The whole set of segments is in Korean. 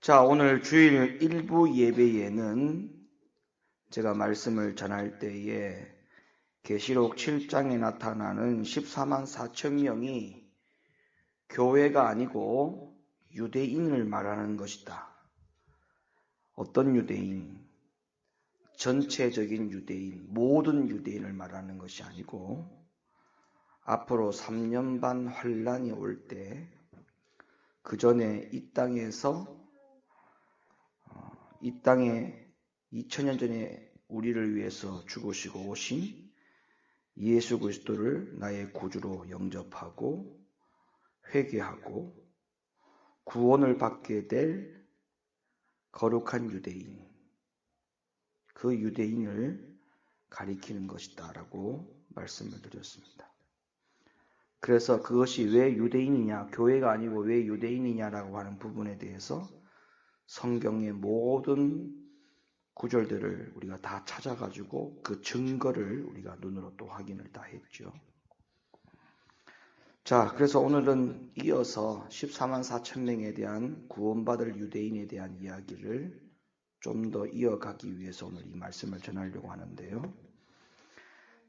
자, 오늘 주일 일부 예배에는 제가 말씀을 전할 때에 계시록 7장에 나타나는 14만 4천 명이 교회가 아니고 유대인을 말하는 것이다. 어떤 유대인? 전체적인 유대인, 모든 유대인을 말하는 것이 아니고 앞으로 3년 반 환란이 올 때 그 전에 이 땅에 2000년 전에 우리를 위해서 죽으시고 오신 예수 그리스도를 나의 구주로 영접하고 회개하고 구원을 받게 될 거룩한 유대인, 그 유대인을 가리키는 것이다 라고 말씀을 드렸습니다. 그래서 그것이 왜 유대인이냐, 교회가 아니고 왜 유대인이냐라고 하는 부분에 대해서 성경의 모든 구절들을 우리가 다 찾아가지고 그 증거를 우리가 눈으로 또 확인을 다 했죠. 자, 그래서 오늘은 이어서 14만 4천 명에 대한 구원받을 유대인에 대한 이야기를 좀 더 이어가기 위해서 오늘 이 말씀을 전하려고 하는데요.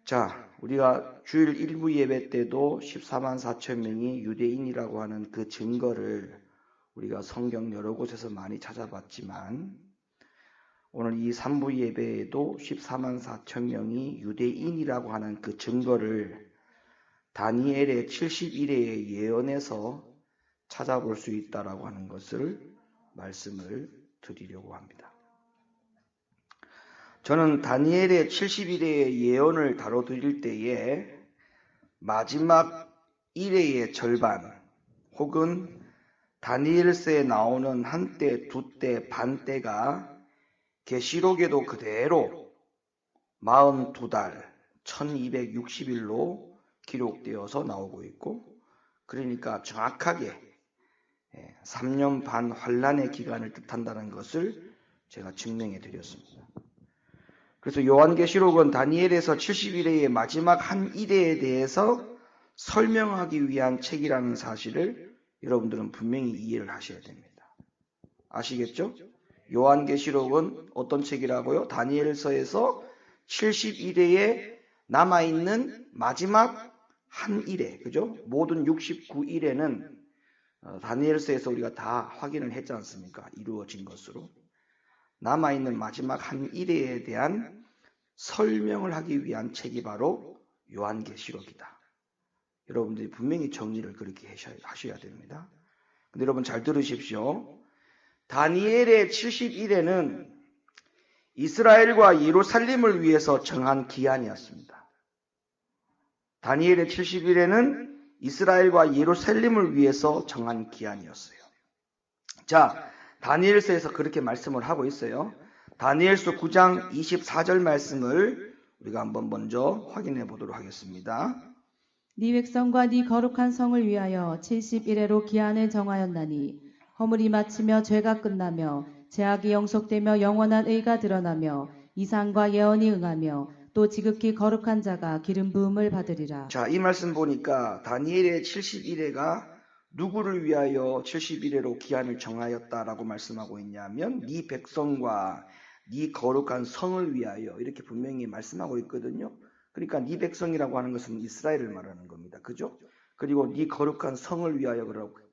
자, 우리가 주일 일부 예배 때도 14만 4천 명이 유대인이라고 하는 그 증거를 우리가 성경 여러 곳에서 많이 찾아봤지만 오늘 이 3부 예배에도 14만 4천 명이 유대인이라고 하는 그 증거를 다니엘의 71회의 예언에서 찾아볼 수 있다라고 하는 것을 말씀을 드리려고 합니다. 저는 다니엘의 71회의 예언을 다뤄드릴 때에 마지막 1회의 절반 혹은 다니엘서에 나오는 한때, 두때, 반때가 계시록에도 그대로 42달, 1260일로 기록되어서 나오고 있고, 그러니까 정확하게 3년 반 환란의 기간을 뜻한다는 것을 제가 증명해 드렸습니다. 그래서 요한계시록은 다니엘에서 71회의 마지막 한 일회에 대해서 설명하기 위한 책이라는 사실을 여러분들은 분명히 이해를 하셔야 됩니다. 아시겠죠? 요한계시록은 어떤 책이라고요? 다니엘서에서 71회에 남아있는 마지막 한 일회, 그죠? 모든 69일에는 다니엘서에서 우리가 다 확인을 했지 않습니까? 이루어진 것으로. 남아있는 마지막 한 일회에 대한 설명을 하기 위한 책이 바로 요한계시록이다. 여러분들이 분명히 정리를 그렇게 하셔야 됩니다. 근데 여러분 잘 들으십시오. 다니엘의 71회는 이스라엘과 예루살렘을 위해서 정한 기한이었습니다. 다니엘의 71회는 이스라엘과 예루살렘을 위해서 정한 기한이었어요. 자, 다니엘서에서 그렇게 말씀을 하고 있어요. 다니엘서 9장 24절 말씀을 우리가 한번 먼저 확인해 보도록 하겠습니다. 네 백성과 네 거룩한 성을 위하여 71회로 기한을 정하였나니 허물이 마치며 죄가 끝나며 죄악이 영속되며 영원한 의가 드러나며 이상과 예언이 응하며 또 지극히 거룩한 자가 기름 부음을 받으리라. 자, 이 말씀 보니까 다니엘의 71회가 누구를 위하여 71회로 기한을 정하였다라고 말씀하고 있냐면 네 백성과 네 거룩한 성을 위하여 이렇게 분명히 말씀하고 있거든요. 그러니까 네 백성이라고 하는 것은 이스라엘을 말하는 겁니다. 그죠? 그리고 네 거룩한 성을 위하여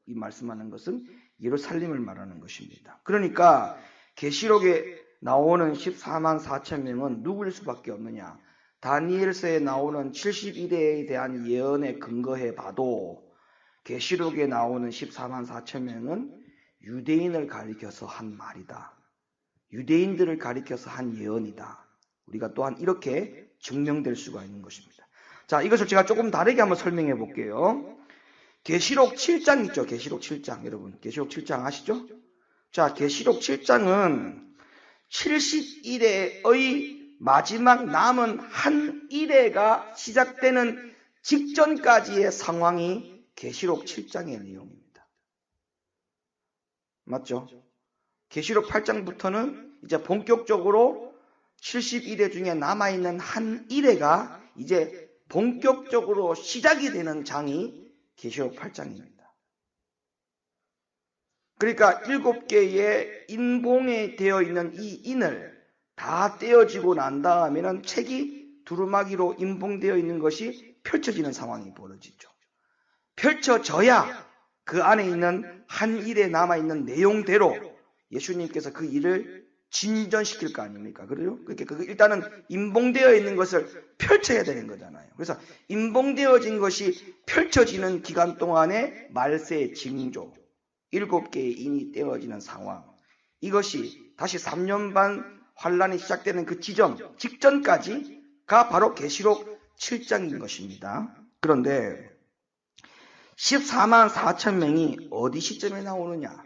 이 말씀하는 것은 예루살렘을 말하는 것입니다. 그러니까 계시록에 나오는 14만 4천 명은 누구일 수밖에 없느냐? 다니엘서에 나오는 71회에 대한 예언에 근거해 봐도 계시록에 나오는 14만 4천 명은 유대인을 가리켜서 한 말이다. 유대인들을 가리켜서 한 예언이다. 우리가 또한 이렇게 증명될 수가 있는 것입니다. 자, 이것을 제가 조금 다르게 한번 설명해 볼게요. 계시록 7장 있죠? 계시록 7장. 여러분, 계시록 7장 아시죠? 자, 계시록 7장은 71회의 마지막 남은 한 일회가 시작되는 직전까지의 상황이 계시록 7장의 내용입니다. 맞죠? 계시록 8장부터는 이제 본격적으로 71회 중에 남아있는 한 일회가 이제 본격적으로 시작이 되는 장이 계시록 8장입니다. 그러니까 7개의 인봉에 되어 있는 이 인을 다 떼어지고 난 다음에는 책이 두루마기로 인봉되어 있는 것이 펼쳐지는 상황이 벌어지죠. 펼쳐져야 그 안에 있는 한 일에 남아있는 내용대로 예수님께서 그 일을 진전시킬 거 아닙니까? 그래요? 그러니까 일단은 인봉되어 있는 것을 펼쳐야 되는 거잖아요. 그래서 인봉되어진 것이 펼쳐지는 기간 동안에 말세 징조, 7개의 인이 떼어지는 상황, 이것이 다시 3년 반 환란이 시작되는 그 직전까지가 바로 계시록 7장인 것입니다. 그런데 14만 4천 명이 어디 시점에 나오느냐?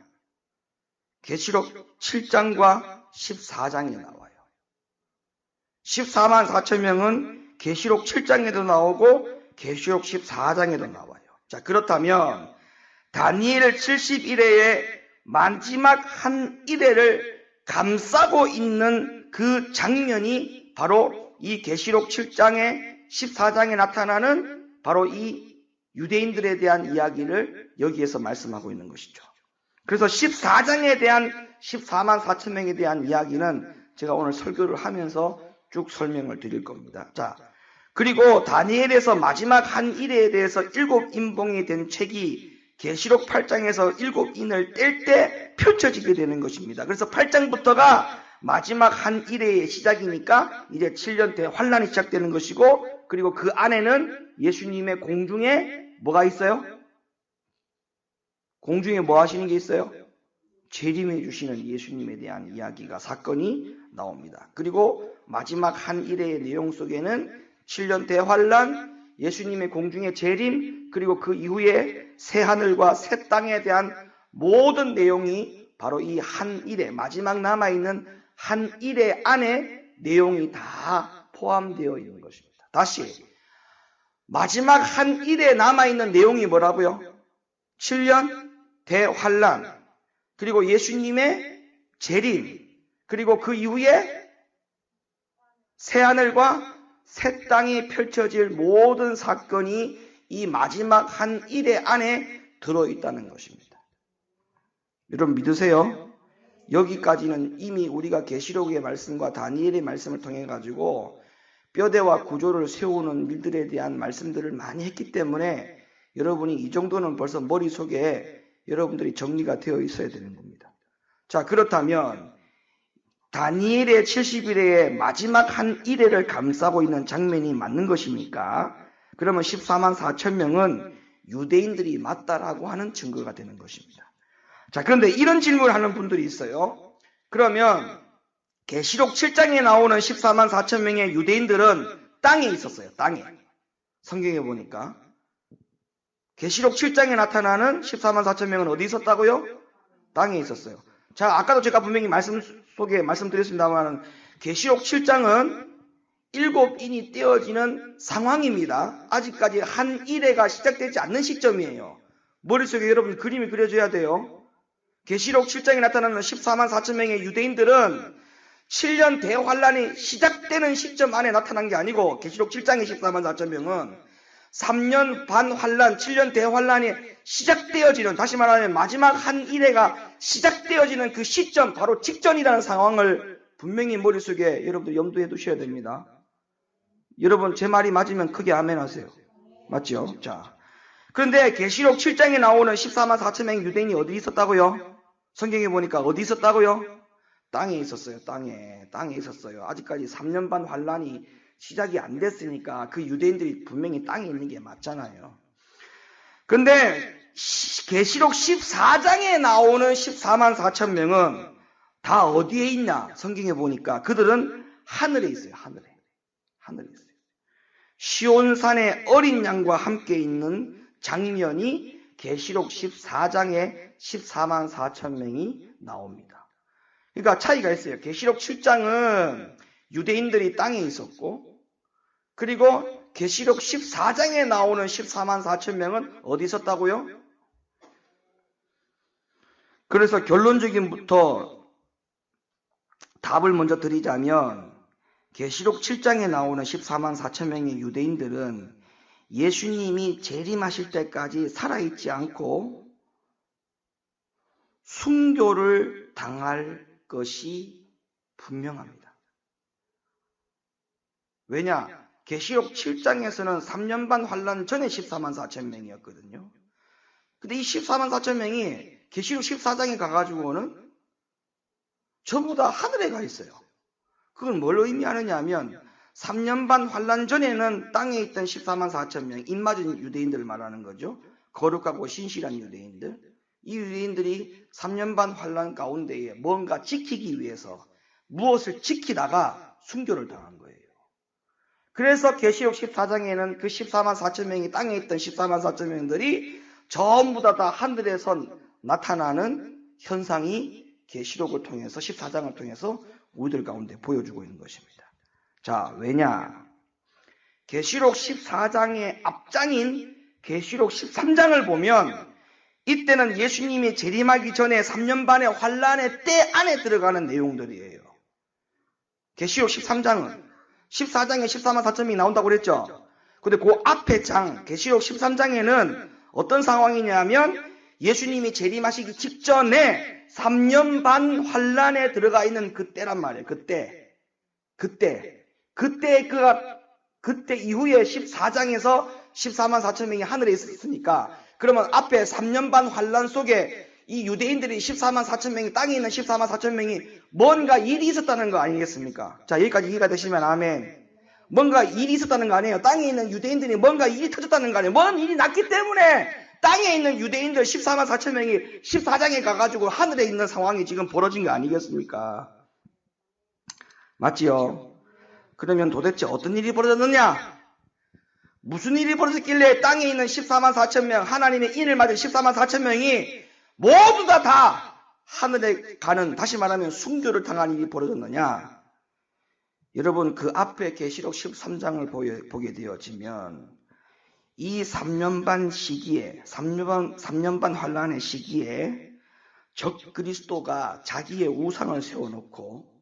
계시록 7장과 14장에 나와요. 14만 4천 명은 계시록 7장에도 나오고 계시록 14장에도 나와요. 자, 그렇다면 다니엘 71회의 마지막 한 일회를 감싸고 있는 그 장면이 바로 이 계시록 7장의 14장에 나타나는 바로 이 유대인들에 대한 이야기를 여기에서 말씀하고 있는 것이죠. 그래서 14장에 대한 14만 4천 명에 대한 이야기는 제가 오늘 설교를 하면서 쭉 설명을 드릴 겁니다. 자, 그리고 다니엘에서 마지막 한 일에 대해서 7인봉이 된 책이 계시록 8장에서 7인을 뗄 때 펼쳐지게 되는 것입니다. 그래서 8장부터가 마지막 한 일의 시작이니까 이제 7년 대환란이 시작되는 것이고, 그리고 그 안에는 예수님의 공중에 뭐가 있어요? 공중에 뭐 하시는 게 있어요? 재림해 주시는 예수님에 대한 이야기가, 사건이 나옵니다. 그리고 마지막 한 일의 내용 속에는 7년 대환란, 예수님의 공중의 재림, 그리고 그 이후에 새 하늘과 새 땅에 대한 모든 내용이 바로 이 한 일의, 마지막 남아있는 한 일의 안에 내용이 다 포함되어 있는 것입니다. 다시 마지막 한 일에 남아있는 내용이 뭐라고요? 7년 대환란, 그리고 예수님의 재림, 그리고 그 이후에 새하늘과 새 땅이 펼쳐질 모든 사건이 이 마지막 한 일의 안에 들어있다는 것입니다. 여러분 믿으세요? 여기까지는 이미 우리가 계시록의 말씀과 다니엘의 말씀을 통해 가지고 뼈대와 구조를 세우는 일들에 대한 말씀들을 많이 했기 때문에 여러분이 이 정도는 벌써 머릿속에 여러분들이 정리가 되어 있어야 되는 겁니다. 자, 그렇다면 다니엘의 70일의 마지막 한 일회를 감싸고 있는 장면이 맞는 것입니까? 그러면 14만 4천 명은 유대인들이 맞다라고 하는 증거가 되는 것입니다. 자, 그런데 이런 질문을 하는 분들이 있어요. 그러면 계시록 7장에 나오는 14만 4천 명의 유대인들은 땅에 있었어요. 땅에. 성경에 보니까 계시록 7장에 나타나는 14만 4천 명은 어디 있었다고요? 땅에 있었어요. 자, 아까도 제가 분명히 말씀 속에 말씀드렸습니다만 계시록 7장은 7인이 떼어지는 상황입니다. 아직까지 한 일회가 시작되지 않는 시점이에요. 머릿속에 여러분 그림이 그려져야 돼요. 계시록 7장에 나타나는 14만 4천 명의 유대인들은 7년 대환란이 시작되는 시점 안에 나타난 게 아니고, 계시록 7장의 14만 4천 명은 3년 반 환란, 7년 대환란이 시작되어지는, 다시 말하면 마지막 한 일회가 시작되어지는 그 시점, 바로 직전이라는 상황을 분명히 머릿속에 여러분들 염두에 두셔야 됩니다. 여러분 제 말이 맞으면 크게 아멘 하세요. 맞죠? 자, 그런데 계시록 7장에 나오는 14만 4천 명의 유대인이 어디 있었다고요? 성경에 보니까 어디 있었다고요? 땅에 있었어요. 땅에 있었어요. 아직까지 3년 반 환란이 시작이 안 됐으니까 그 유대인들이 분명히 땅에 있는 게 맞잖아요. 근데 계시록 14장에 나오는 14만 4천 명은 다 어디에 있냐? 성경에 보니까 그들은 하늘에 있어요. 하늘에 있어요. 시온산의 어린 양과 함께 있는 장면이 계시록 14장에 14만 4천 명이 나옵니다. 그러니까 차이가 있어요. 계시록 7장은 유대인들이 땅에 있었고, 그리고 계시록 14장에 나오는 14만 4천 명은 어디 있었다고요? 그래서 결론적인부터 답을 먼저 드리자면, 계시록 7장에 나오는 14만 4천 명의 유대인들은 예수님이 재림하실 때까지 살아있지 않고 순교를 당할 것이 분명합니다. 왜냐? 계시록 7장에서는 3년 반 환란 전에 14만 4천 명이었거든요. 근데 이 14만 4천 명이 계시록 14장에 가가지고는 전부 다 하늘에 가 있어요. 그건 뭘 의미하느냐 하면 3년 반 환란 전에는 땅에 있던 14만 4천 명, 입맞은 유대인들을 말하는 거죠. 거룩하고 신실한 유대인들. 이 유대인들이 3년 반 환란 가운데에 뭔가 지키기 위해서 무엇을 지키다가 순교를 당한 거예요. 그래서 계시록 14장에는 그 14만 4천 명이 땅에 있던 14만 4천 명들이 전부 다 하늘에서 나타나는 현상이 계시록을 통해서 14장을 통해서 우리들 가운데 보여주고 있는 것입니다. 자, 왜냐? 계시록 14장의 앞장인 계시록 13장을 보면 이때는 예수님이 재림하기 전에 3년 반의 환란의 때 안에 들어가는 내용들이에요. 계시록 13장은 14장에 14만 4천 명이 나온다고 그랬죠. 근데 그 앞에 장 계시록 13장에는 어떤 상황이냐면 예수님이 재림하시기 직전에 3년 반 환란에 들어가 있는 그때란 말이에요. 그때 이후에 14장에서 14만 4천 명이 하늘에 있었으니까 그러면 앞에 3년 반 환란 속에 이 유대인들이 14만 4천 명이 땅에 있는 14만 4천 명이 뭔가 일이 있었다는 거 아니겠습니까? 자, 여기까지 이해가 되시면 아멘. 뭔가 일이 있었다는 거 아니에요. 땅에 있는 유대인들이 뭔가 일이 터졌다는 거 아니에요. 뭔 일이 났기 때문에 땅에 있는 유대인들 14만 4천 명이 14장에 가가지고 하늘에 있는 상황이 지금 벌어진 거 아니겠습니까? 맞지요? 그러면 도대체 어떤 일이 벌어졌느냐? 무슨 일이 벌어졌길래 땅에 있는 14만 4천 명, 하나님의 인을 맞은 14만 4천 명이 모두 다 하늘에 가는, 다시 말하면 순교를 당한 일이 벌어졌느냐? 여러분, 그 앞에 계시록 13장을 보게 되어지면 이 3년 반 시기에, 3년 반 환란의 시기에 적 그리스도가 자기의 우상을 세워놓고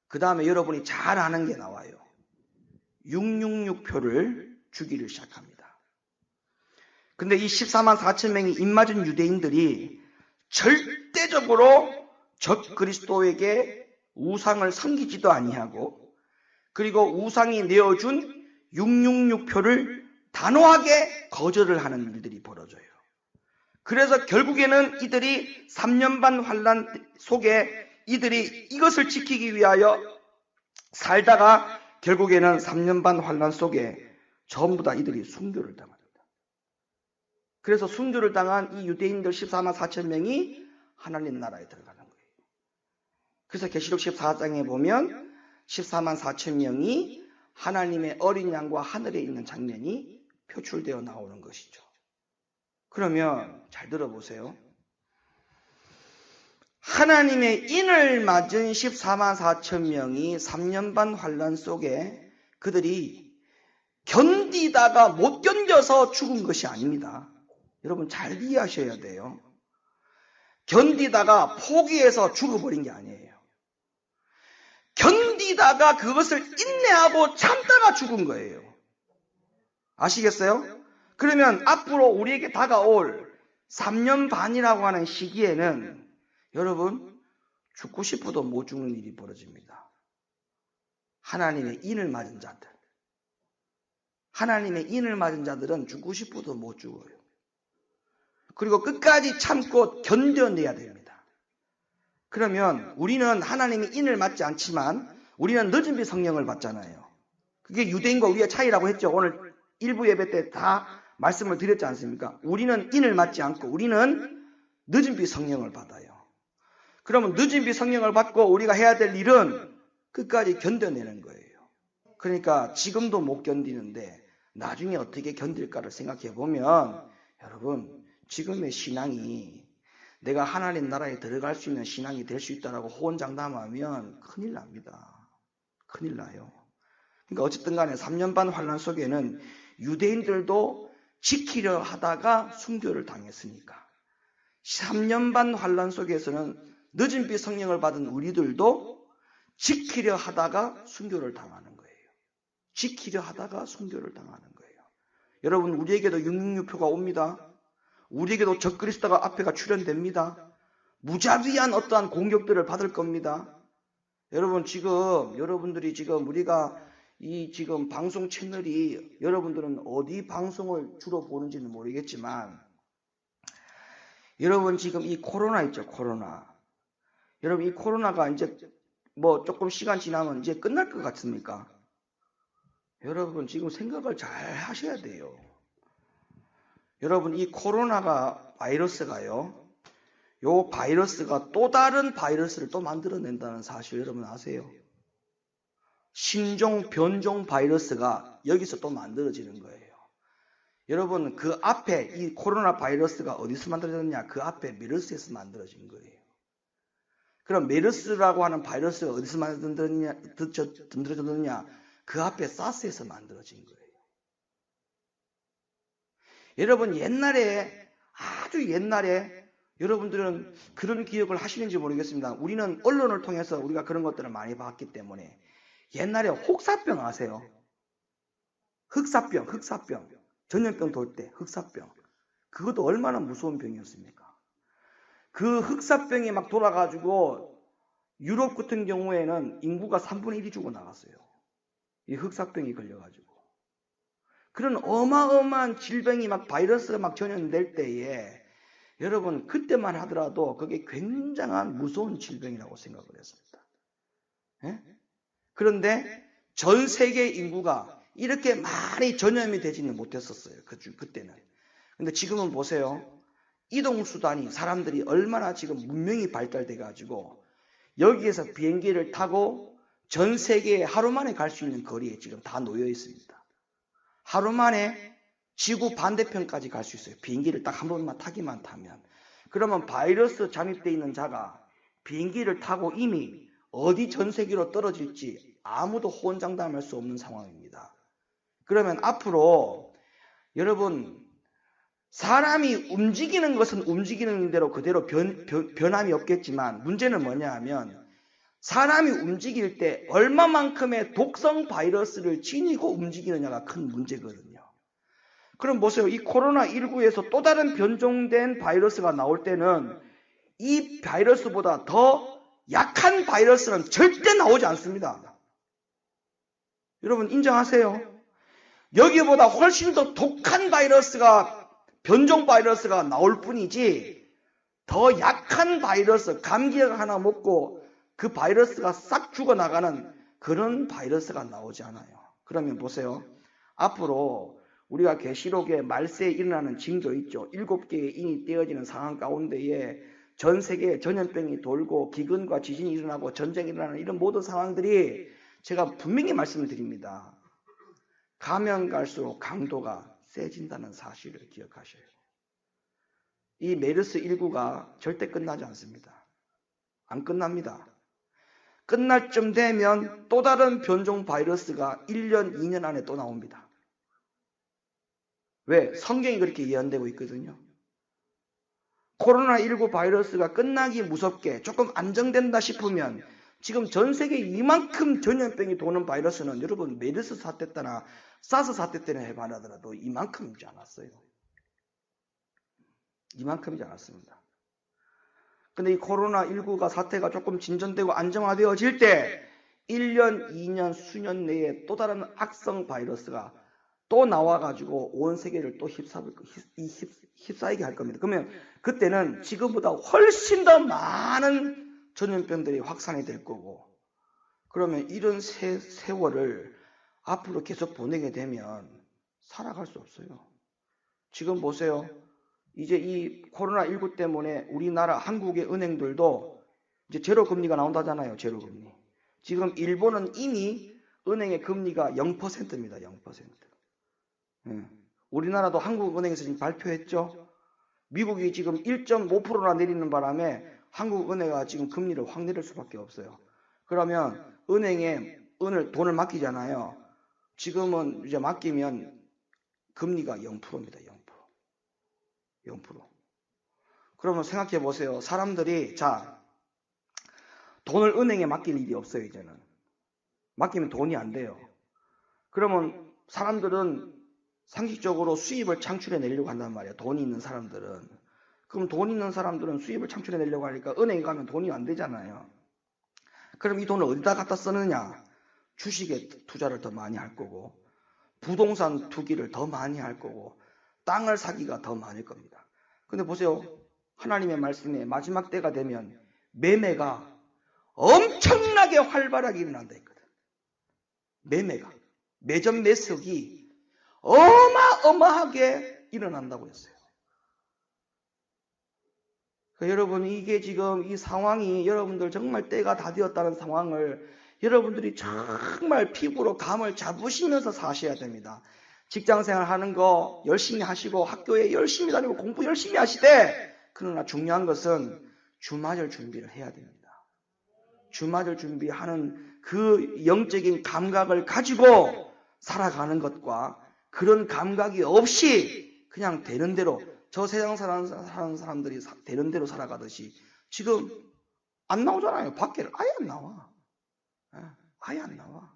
그 다음에 여러분이 잘 아는 게 나와요. 666표를 주기를 시작합니다. 근데 이 14만 4천 명이 입맞은 유대인들이 절대적으로 적 그리스도에게 우상을 섬기지도 아니하고 그리고 우상이 내어준 666표를 단호하게 거절을 하는 일들이 벌어져요. 그래서 결국에는 이들이 3년 반 환란 속에 이들이 이것을 지키기 위하여 살다가 결국에는 3년 반 환란 속에 전부 다 이들이 순교를 당합니다. 그래서 순교를 당한 이 유대인들 14만 4천 명이 하나님 나라에 들어가는 거예요. 그래서 계시록 14장에 보면 14만 4천 명이 하나님의 어린 양과 하늘에 있는 장면이 표출되어 나오는 것이죠. 그러면 잘 들어보세요. 하나님의 인을 맞은 14만 4천 명이 3년 반 환란 속에 그들이 견디다가 못 견뎌서 죽은 것이 아닙니다. 여러분 잘 이해하셔야 돼요. 견디다가 포기해서 죽어버린 게 아니에요. 견디다가 그것을 인내하고 참다가 죽은 거예요. 아시겠어요? 그러면 앞으로 우리에게 다가올 3년 반이라고 하는 시기에는 여러분 죽고 싶어도 못 죽는 일이 벌어집니다. 하나님의 인을 맞은 자들. 하나님의 인을 맞은 자들은 죽고 싶어도 못 죽어요. 그리고 끝까지 참고 견뎌내야 됩니다. 그러면 우리는 하나님의 인을 맞지 않지만 우리는 늦은 비 성령을 받잖아요. 그게 유대인과 우리의 차이라고 했죠. 오늘 일부 예배 때 다 말씀을 드렸지 않습니까? 우리는 인을 맞지 않고 우리는 늦은 비 성령을 받아요. 그러면 늦은 비 성령을 받고 우리가 해야 될 일은 끝까지 견뎌내는 거예요. 그러니까 지금도 못 견디는데 나중에 어떻게 견딜까를 생각해 보면 여러분 지금의 신앙이 내가 하나님 나라에 들어갈 수 있는 신앙이 될 수 있다라고 호언장담하면 큰일 납니다. 큰일 나요. 그러니까 어쨌든 간에 3년 반 환란 속에는 유대인들도 지키려 하다가 순교를 당했으니까 3년 반 환란 속에서는 늦은 비 성령을 받은 우리들도 지키려 하다가 순교를 당하는 거예요. 지키려 하다가 순교를 당하는 거예요. 여러분 우리에게도 666표가 옵니다. 우리에게도 적그리스도가 앞에가 출현됩니다. 무자비한 어떠한 공격들을 받을 겁니다. 여러분 여러분들이 지금 우리가 이 지금 방송 채널이 여러분들은 어디 방송을 주로 보는지는 모르겠지만 여러분 지금 이 코로나 있죠, 코로나. 여러분 이 코로나가 이제 뭐 조금 시간 지나면 이제 끝날 것 같습니까? 여러분 지금 생각을 잘 하셔야 돼요. 여러분 이 코로나가 바이러스가요. 요 바이러스가 또 다른 바이러스를 또 만들어낸다는 사실 여러분 아세요? 신종 변종 바이러스가 여기서 또 만들어지는 거예요. 여러분 그 앞에 이 코로나 바이러스가 어디서 만들어졌느냐? 그 앞에 메르스에서 만들어진 거예요. 그럼 메르스라고 하는 바이러스가 어디서 만들어졌느냐? 그 앞에 사스에서 만들어진 거예요. 여러분 아주 옛날에 여러분들은 그런 기억을 하시는지 모르겠습니다. 우리는 언론을 통해서 우리가 그런 것들을 많이 봤기 때문에 옛날에 혹사병 아세요? 흑사병 전염병 돌 때 흑사병 그것도 얼마나 무서운 병이었습니까? 그 흑사병이 막 돌아가지고 유럽 같은 경우에는 인구가 3분의 1이 죽어나갔어요. 이 흑사병이 걸려가지고 그런 어마어마한 질병이 막 바이러스가 막 전염될 때에 여러분 그때만 하더라도 그게 굉장한 무서운 질병이라고 생각을 했습니다. 예? 그런데 전 세계 인구가 이렇게 많이 전염이 되지는 못했었어요. 그때는. 근데 지금은 보세요. 이동수단이 사람들이 얼마나 지금 문명이 발달돼 가지고 여기에서 비행기를 타고 전 세계에 하루 만에 갈 수 있는 거리에 지금 다 놓여 있습니다. 하루 만에 지구 반대편까지 갈 수 있어요. 비행기를 딱 한 번만 타기만 타면. 그러면 바이러스 잠입되어 있는 자가 비행기를 타고 이미 어디 전 세계로 떨어질지 아무도 호언장담할 수 없는 상황입니다. 그러면 앞으로 여러분 사람이 움직이는 것은 움직이는 대로 그대로 변함이 없겠지만 문제는 뭐냐 하면 사람이 움직일 때 얼마만큼의 독성 바이러스를 지니고 움직이느냐가 큰 문제거든요. 그럼 보세요. 이 코로나19에서 또 다른 변종된 바이러스가 나올 때는 이 바이러스보다 더 약한 바이러스는 절대 나오지 않습니다. 여러분 인정하세요? 여기보다 훨씬 더 독한 변종 바이러스가 나올 뿐이지 더 약한 바이러스, 감기약 하나 먹고 그 바이러스가 싹 죽어나가는 그런 바이러스가 나오지 않아요. 그러면 보세요. 앞으로 우리가 계시록에 말세에 일어나는 징조 있죠. 7개의 인이 떼어지는 상황 가운데에 전 세계에 전염병이 돌고 기근과 지진이 일어나고 전쟁이 일어나는 이런 모든 상황들이 제가 분명히 말씀을 드립니다. 가면 갈수록 강도가 세진다는 사실을 기억하셔요. 이 메르스19가 절대 끝나지 않습니다. 안 끝납니다. 끝날 쯤 되면 또 다른 변종 바이러스가 1년, 2년 안에 또 나옵니다. 왜? 성경이 그렇게 예언되고 있거든요. 코로나19 바이러스가 끝나기 무섭게 조금 안정된다 싶으면 지금 전 세계에 이만큼 전염병이 도는 바이러스는 여러분 메르스 사태 때나 사스 사태 때나 해봐라더라도 이만큼이지 않았어요. 이만큼이지 않았습니다. 근데 이 코로나19가 사태가 조금 진전되고 안정화되어질 때 1년, 2년, 수년 내에 또 다른 악성 바이러스가 또 나와가지고 온 세계를 또 휩싸이게 할 겁니다. 그러면 그때는 지금보다 훨씬 더 많은 전염병들이 확산이 될 거고 그러면 이런 세월을 앞으로 계속 보내게 되면 살아갈 수 없어요. 지금 보세요. 이제 이 코로나19 때문에 우리나라 한국의 은행들도 이제 제로 금리가 나온다잖아요. 제로 금리. 지금 일본은 이미 은행의 금리가 0%입니다. 0%. 우리나라도 한국은행에서 지금 발표했죠. 미국이 지금 1.5%나 내리는 바람에 한국은행가 지금 금리를 확 내릴 수밖에 없어요. 그러면 은행에 돈을 맡기잖아요. 지금은 이제 맡기면 금리가 0%입니다. 0%. 그러면 생각해 보세요. 사람들이 돈을 은행에 맡길 일이 없어요. 이제는. 맡기면 돈이 안 돼요. 그러면 사람들은 상식적으로 수입을 창출해 내려고 한단 말이에요. 돈이 있는 사람들은. 그럼 돈 있는 사람들은 수입을 창출해내려고 하니까 은행에 가면 돈이 안 되잖아요. 그럼 이 돈을 어디다 갖다 쓰느냐? 주식에 투자를 더 많이 할 거고, 부동산 투기를 더 많이 할 거고, 땅을 사기가 더 많을 겁니다. 근데 보세요. 하나님의 말씀에 마지막 때가 되면 매매가 엄청나게 활발하게 일어난다 했거든. 매매가. 매점 매석이 어마어마하게 일어난다고 했어요. 그러니까 여러분, 이게 지금 이 상황이 여러분들 정말 때가 다 되었다는 상황을 여러분들이 정말 피부로 감을 잡으시면서 사셔야 됩니다. 직장생활 하는 거 열심히 하시고 학교에 열심히 다니고 공부 열심히 하시되, 그러나 중요한 것은 주맞을 준비를 해야 됩니다. 주맞을 준비하는 그 영적인 감각을 가지고 살아가는 것과 그런 감각이 없이 그냥 되는 대로, 저 세상 사는 사람들이 되는 대로 살아가듯이 지금 안 나오잖아요. 밖에 아예 안 나와. 아예 안 나와.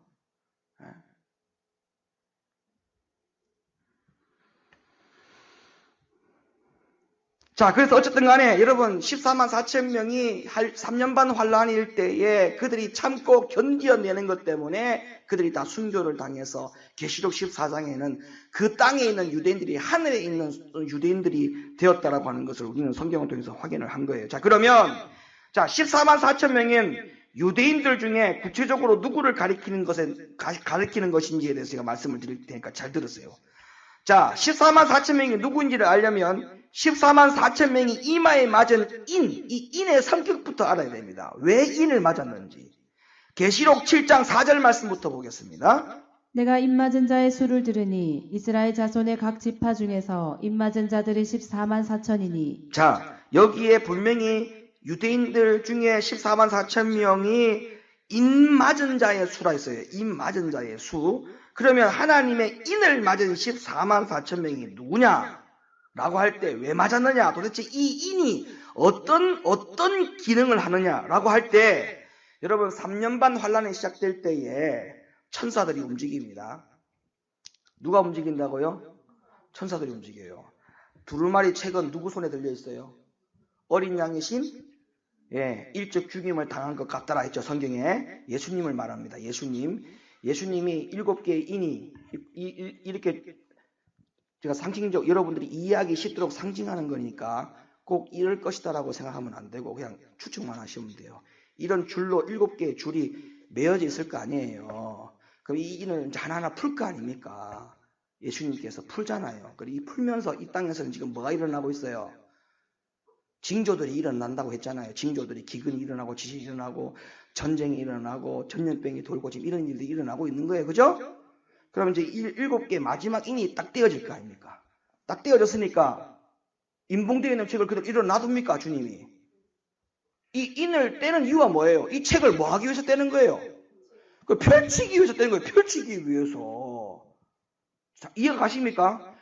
자, 그래서 어쨌든 간에 여러분 14만 4천 명이 3년 반 환란일 때에 그들이 참고 견뎌내는 것 때문에 그들이 다 순교를 당해서 계시록 14장에는 그 땅에 있는 유대인들이 하늘에 있는 유대인들이 되었다라고 하는 것을 우리는 성경을 통해서 확인을 한 거예요. 자, 그러면 14만 4천 명인 유대인들 중에 구체적으로 누구를 가리키는 것인지에 대해서 제가 말씀을 드릴 테니까 잘 들으세요. 자, 14만 4천 명이 누구인지를 알려면 14만 4천 명이 이마에 맞은 이 인의 성격부터 알아야 됩니다. 왜 인을 맞았는지. 계시록 7장 4절 말씀부터 보겠습니다. 내가 입맞은 자의 수를 들으니 이스라엘 자손의 각 지파 중에서 입맞은 자들이 14만 4천이니. 자, 여기에 분명히 유대인들 중에 14만 4천 명이 입맞은 자의 수라 했어요. 입맞은 자의 수. 그러면 하나님의 인을 맞은 14만 4천 명이 누구냐? 라고 할 때 왜 맞았느냐? 도대체 이 인이 어떤 기능을 하느냐라고 할 때, 여러분 3년 반 환란이 시작될 때에 천사들이 움직입니다. 누가 움직인다고요? 천사들이 움직여요. 두루마리 책은 누구 손에 들려 있어요? 어린 양의 신? 예, 일찍 죽임을 당한 것 같더라 했죠. 성경에 예수님을 말합니다. 예수님이 7개의 인이 이렇게 제가 상징적 여러분들이 이해하기 쉽도록 상징하는 거니까 꼭 이럴 것이다라고 생각하면 안 되고 그냥 추측만 하시면 돼요. 이런 줄로 7개의 줄이 매어져 있을 거 아니에요. 그럼 이 인을 이제 하나하나 풀 거 아닙니까? 예수님께서 풀잖아요. 그리고 이 풀면서 이 땅에서는 지금 뭐가 일어나고 있어요? 징조들이 일어난다고 했잖아요. 징조들이 기근이 일어나고 지진이 일어나고 전쟁이 일어나고 전염병이 돌고 지금 이런 일들이 일어나고 있는 거예요. 그죠? 그럼 이제 7개 마지막 인이 딱 떼어질 거 아닙니까? 딱 떼어졌으니까 인봉되어 있는 책을 그대로 일어나둡니까? 주님이. 이 인을 떼는 이유가 뭐예요? 이 책을 뭐 하기 위해서 떼는 거예요? 그 펼치기 위해서 떼는 거예요. 펼치기 위해서. 자, 이해가 가십니까?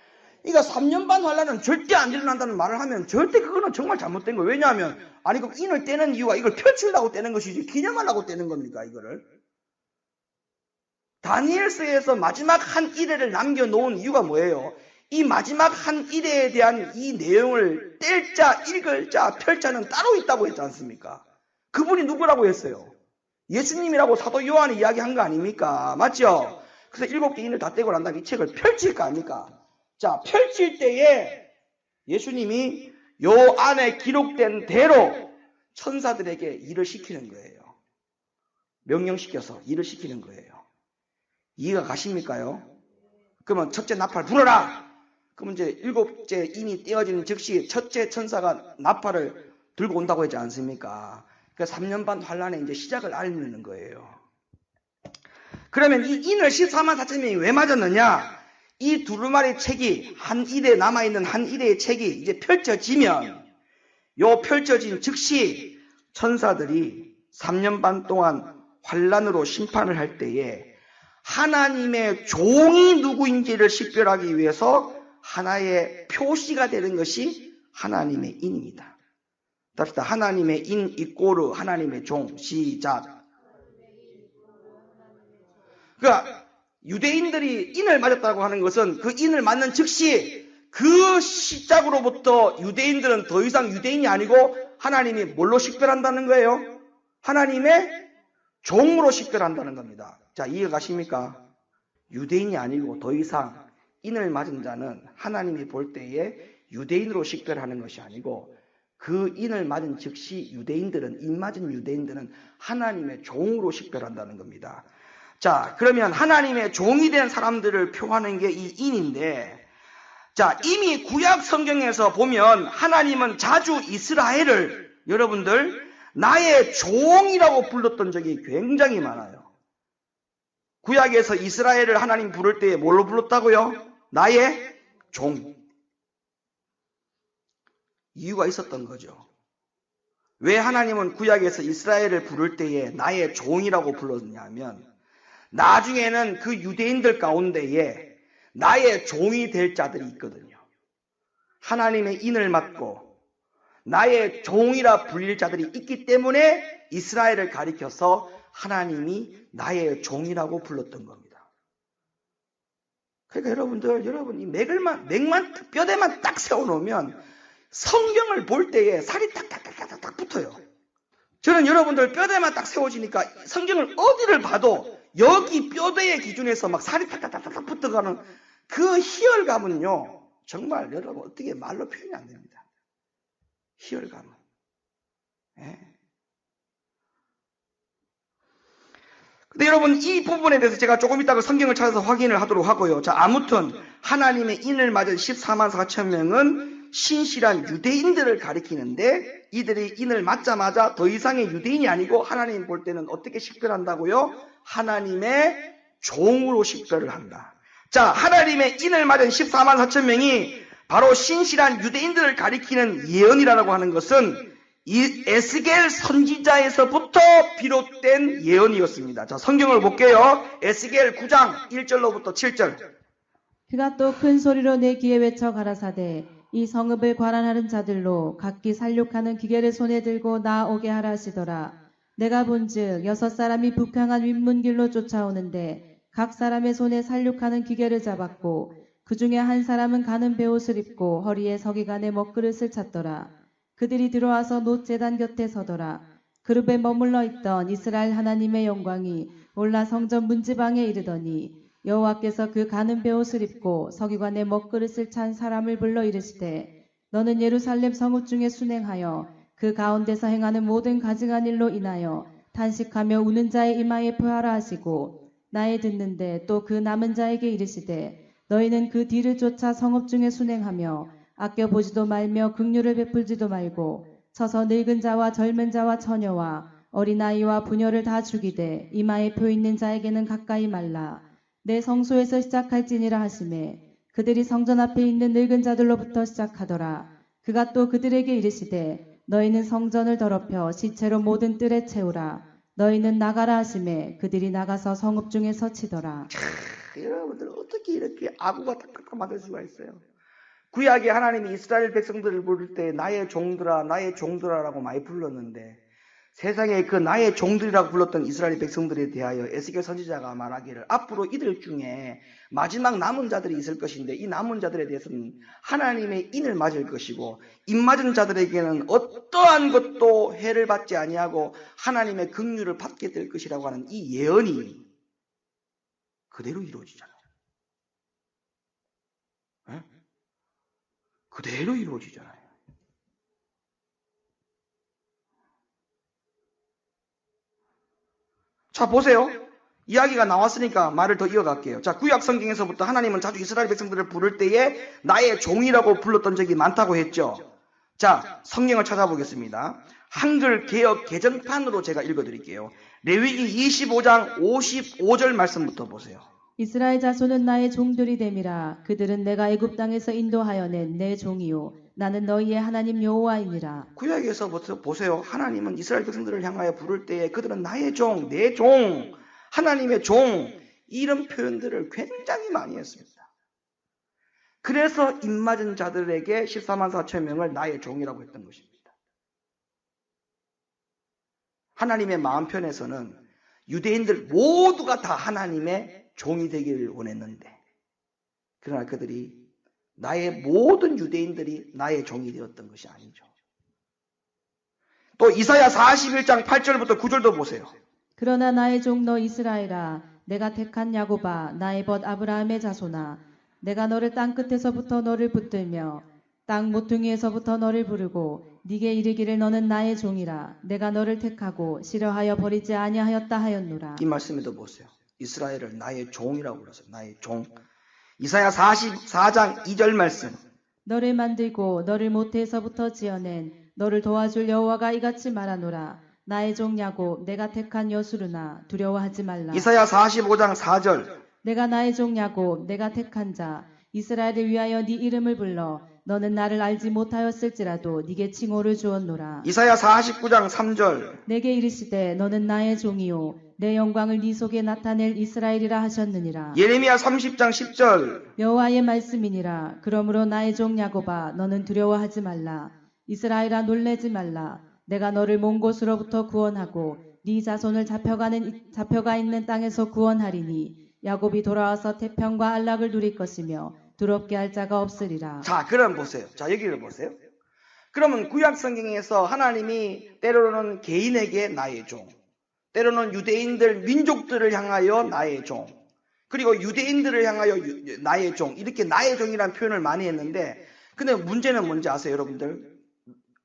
그러니까 3년 반 환란은 절대 안 일어난다는 말을 하면 절대 그거는 정말 잘못된 거예요. 왜냐하면 그 인을 떼는 이유가 이걸 펼치려고 떼는 것이지 기념하려고 떼는 겁니까? 이거를. 다니엘서에서 마지막 한 일회를 남겨놓은 이유가 뭐예요? 이 마지막 한 일회에 대한 이 내용을 뗄 자, 읽을 자, 펼 자는 따로 있다고 했지 않습니까? 그분이 누구라고 했어요? 예수님이라고 사도 요한이 이야기한 거 아닙니까? 맞죠? 그래서 7개 인을 다 떼고 난 다음에 이 책을 펼칠 거 아닙니까? 자, 펼칠 때에 예수님이 요 안에 기록된 대로 천사들에게 일을 시키는 거예요. 명령시켜서 일을 시키는 거예요. 이해가 가십니까요? 그러면 첫째 나팔 불어라! 그러면 이제 7째 인이 떼어지는 즉시 첫째 천사가 나팔을 들고 온다고 했지 않습니까? 그러니까 3년 반 환란의 이제 시작을 알리는 거예요. 그러면 이 인을 14만 4천 명이 왜 맞았느냐? 이 두루마리 책이 한 일에 남아있는 한 일의 책이 이제 펼쳐지면 요 펼쳐진 즉시 천사들이 3년 반 동안 환란으로 심판을 할 때에 하나님의 종이 누구인지를 식별하기 위해서 하나의 표시가 되는 것이 하나님의 인입니다. 답시다. 하나님의 인 이꼬르 하나님의 종. 시작. 그러니까 유대인들이 인을 맞았다고 하는 것은 그 인을 맞는 즉시 그 시작으로부터 유대인들은 더 이상 유대인이 아니고 하나님이 뭘로 식별한다는 거예요? 하나님의 종으로 식별한다는 겁니다. 자, 이해 가십니까? 유대인이 아니고 더 이상 인을 맞은 자는 하나님이 볼 때에 유대인으로 식별하는 것이 아니고 그 인을 맞은 즉시 유대인들은, 인 맞은 유대인들은 하나님의 종으로 식별한다는 겁니다. 자, 그러면 하나님의 종이 된 사람들을 표하는 게 이 인인데, 자, 이미 구약 성경에서 보면 하나님은 자주 이스라엘을 여러분들 나의 종이라고 불렀던 적이 굉장히 많아요. 구약에서 이스라엘을 하나님 부를 때에 뭘로 불렀다고요? 나의 종. 이유가 있었던 거죠. 왜 하나님은 구약에서 이스라엘을 부를 때에 나의 종이라고 불렀냐면 나중에는 그 유대인들 가운데에 나의 종이 될 자들이 있거든요. 하나님의 인을 맡고 나의 종이라 불릴 자들이 있기 때문에 이스라엘을 가리켜서 하나님이 나의 종이라고 불렀던 겁니다. 그러니까 여러분 이 맥만 뼈대만 딱 세워놓으면 성경을 볼 때에 살이 탁탁탁탁 붙어요. 저는 여러분들 뼈대만 딱 세워지니까 성경을 어디를 봐도 여기 뼈대의 기준에서 막 살이 탁탁탁탁 붙어가는 그 희열감은요, 정말 여러분 어떻게 말로 표현이 안 됩니다. 희열감은. 예. 근데 여러분 이 부분에 대해서 제가 조금 이따가 성경을 찾아서 확인을 하도록 하고요. 자, 아무튼 하나님의 인을 맞은 14만 4천 명은 신실한 유대인들을 가리키는데 이들이 인을 맞자마자 더 이상의 유대인이 아니고 하나님 볼 때는 어떻게 식별한다고요? 하나님의 종으로 식별을 한다. 자, 하나님의 인을 맞은 14만 4천 명이 바로 신실한 유대인들을 가리키는 예언이라고 하는 것은 이 에스겔 선지자에서부터 비롯된 예언이었습니다. 자, 성경을 볼게요. 에스겔 9장 1절로부터 7절. 그가 또 큰 소리로 내 귀에 외쳐 가라사대 이 성읍을 관할하는 자들로 각기 살육하는 기계를 손에 들고 나오게 하라 하시더라. 내가 본즉 6사람이 북향한 윗문길로 쫓아오는데 각 사람의 손에 살육하는 기계를 잡았고 그 중에 한 사람은 가는 베옷을 입고 허리에 서기관의 먹그릇을 찼더라. 그들이 들어와서 놋제단 곁에 서더라. 그룹에 머물러 있던 이스라엘 하나님의 영광이 올라 성전 문지방에 이르더니 여호와께서 그 가는 베옷을 입고 서기관의 먹그릇을 찬 사람을 불러 이르시되 너는 예루살렘 성읍 중에 순행하여 그 가운데서 행하는 모든 가증한 일로 인하여 탄식하며 우는 자의 이마에 표하라 하시고 나의 듣는데 또 그 남은 자에게 이르시되 너희는 그 뒤를 쫓아 성읍 중에 순행하며 아껴보지도 말며 긍휼을 베풀지도 말고 서서 늙은 자와 젊은 자와 처녀와 어린아이와 부녀를 다 죽이되 이마에 표 있는 자에게는 가까이 말라. 내 성소에서 시작할지니라 하시매 그들이 성전 앞에 있는 늙은 자들로부터 시작하더라. 그가 또 그들에게 이르시되 너희는 성전을 더럽혀 시체로 모든 뜰에 채우라. 너희는 나가라 하시매 그들이 나가서 성읍 중에 서치더라. 여러분들 어떻게 이렇게 아구가 탁탁탁 맞을 수가 있어요? 구약에 하나님이 이스라엘 백성들을 부를 때 나의 종들아 나의 종들아라고 많이 불렀는데 세상에 그 나의 종들이라고 불렀던 이스라엘 백성들에 대하여 에스겔 선지자가 말하기를 앞으로 이들 중에 마지막 남은 자들이 있을 것인데 이 남은 자들에 대해서는 하나님의 인을 맞을 것이고 인 맞은 자들에게는 어떠한 것도 해를 받지 아니하고 하나님의 긍휼을 받게 될 것이라고 하는 이 예언이 그대로 이루어지잖아요. 네? 그대로 이루어지잖아요. 자, 보세요. 이야기가 나왔으니까 말을 더 이어갈게요. 자, 구약 성경에서부터 하나님은 자주 이스라엘 백성들을 부를 때에 나의 종이라고 불렀던 적이 많다고 했죠. 자, 성경을 찾아보겠습니다. 한글 개역 개정판으로 제가 읽어드릴게요. 레위기 25장 55절 말씀부터 보세요. 이스라엘 자손은 나의 종들이 됨이라. 그들은 내가 애굽 땅에서 인도하여 낸 내 종이요 나는 너희의 하나님 여호와이니라. 구약에서부터 보세요. 하나님은 이스라엘 백성들을 향하여 부를 때에 그들은 나의 종, 내 종, 하나님의 종 이런 표현들을 굉장히 많이 했습니다. 그래서 입맞은 자들에게 14만 4천 명을 나의 종이라고 했던 것입니다. 하나님의 마음편에서는 유대인들 모두가 다 하나님의 종이 되기를 원했는데 그러나 그들이 나의 모든 유대인들이 나의 종이 되었던 것이 아니죠. 또 이사야 41장 8절부터 9절도 보세요. 그러나 나의 종 너 이스라엘아 내가 택한 야곱아 나의 벗 아브라함의 자손아 내가 너를 땅 끝에서부터 너를 붙들며 땅 모퉁이에서부터 너를 부르고 네게 이르기를 너는 나의 종이라 내가 너를 택하고 싫어하여 버리지 아니하였다 하였노라. 이 말씀에도 보세요. 이스라엘을 나의 종이라고 불렀어요. 나의 종. 이사야 44장 2절 말씀. 너를 만들고 너를 모태에서부터 지어낸 너를 도와줄 여호와가 이같이 말하노라. 나의 종 야곱 내가 택한 여수르나 두려워하지 말라. 이사야 45장 4절. 내가 나의 종 야곱 내가 택한 자 이스라엘을 위하여 네 이름을 불러 너는 나를 알지 못하였을지라도 네게 칭호를 주었노라. 이사야 49장 3절. 내게 이르시되 너는 나의 종이요 내 영광을 네 속에 나타낼 이스라엘이라 하셨느니라. 예레미야 30장 10절. 여호와의 말씀이니라. 그러므로 나의 종 야곱아 너는 두려워하지 말라. 이스라엘아 놀래지 말라. 내가 너를 먼 곳으로부터 구원하고 네 자손을 잡혀가 있는 땅에서 구원하리니 야곱이 돌아와서 태평과 안락을 누릴 것이며 두렵게 할 자가 없으리라. 자, 그럼 보세요. 자, 여기를 보세요. 그러면 구약 성경에서 하나님이 때로는 개인에게 나의 종, 때로는 유대인들 민족들을 향하여 나의 종, 그리고 유대인들을 향하여 나의 종, 이렇게 나의 종이라는 표현을 많이 했는데, 근데 문제는 뭔지 아세요, 여러분들?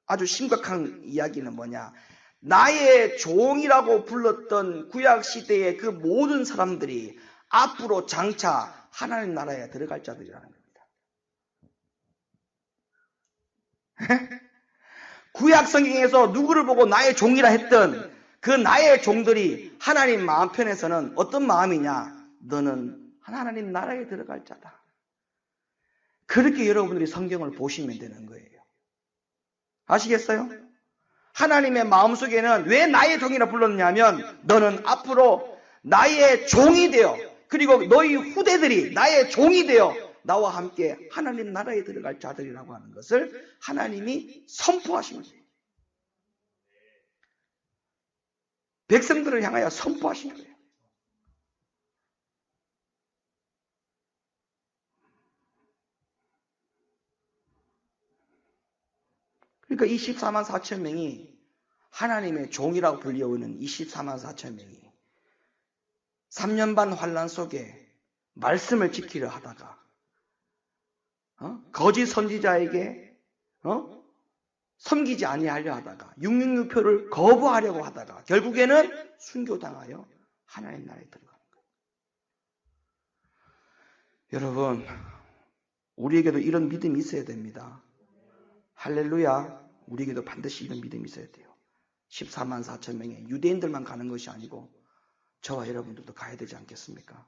아주 심각한 이야기는 뭐냐? 나의 종이라고 불렀던 구약 시대의 그 모든 사람들이 앞으로 장차 하나님 나라에 들어갈 자들이라는 겁니다. 구약 성경에서 누구를 보고 나의 종이라 했던 그 나의 종들이 하나님 마음 편에서는 어떤 마음이냐? 너는 하나님 나라에 들어갈 자다. 그렇게 여러분들이 성경을 보시면 되는 거예요. 아시겠어요? 하나님의 마음속에는 왜 나의 종이라 불렀냐면 너는 앞으로 나의 종이 되어 그리고 너희 후대들이 나의 종이 되어 나와 함께 하나님 나라에 들어갈 자들이라고 하는 것을 하나님이 선포하신 거예요. 백성들을 향하여 선포하신 거예요. 그러니까 이 14만 4천 명이 하나님의 종이라고 불리우는 이 14만 4천 명이 3년 반 환란 속에 말씀을 지키려 하다가 거짓 선지자에게 섬기지 아니하려 하다가 666표를 거부하려고 하다가 결국에는 순교당하여 하나님 나라에 들어가는 거예요. 여러분, 우리에게도 이런 믿음이 있어야 됩니다. 할렐루야. 우리에게도 반드시 이런 믿음이 있어야 돼요. 14만 4천 명의 유대인들만 가는 것이 아니고 저와 여러분들도 가야 되지 않겠습니까?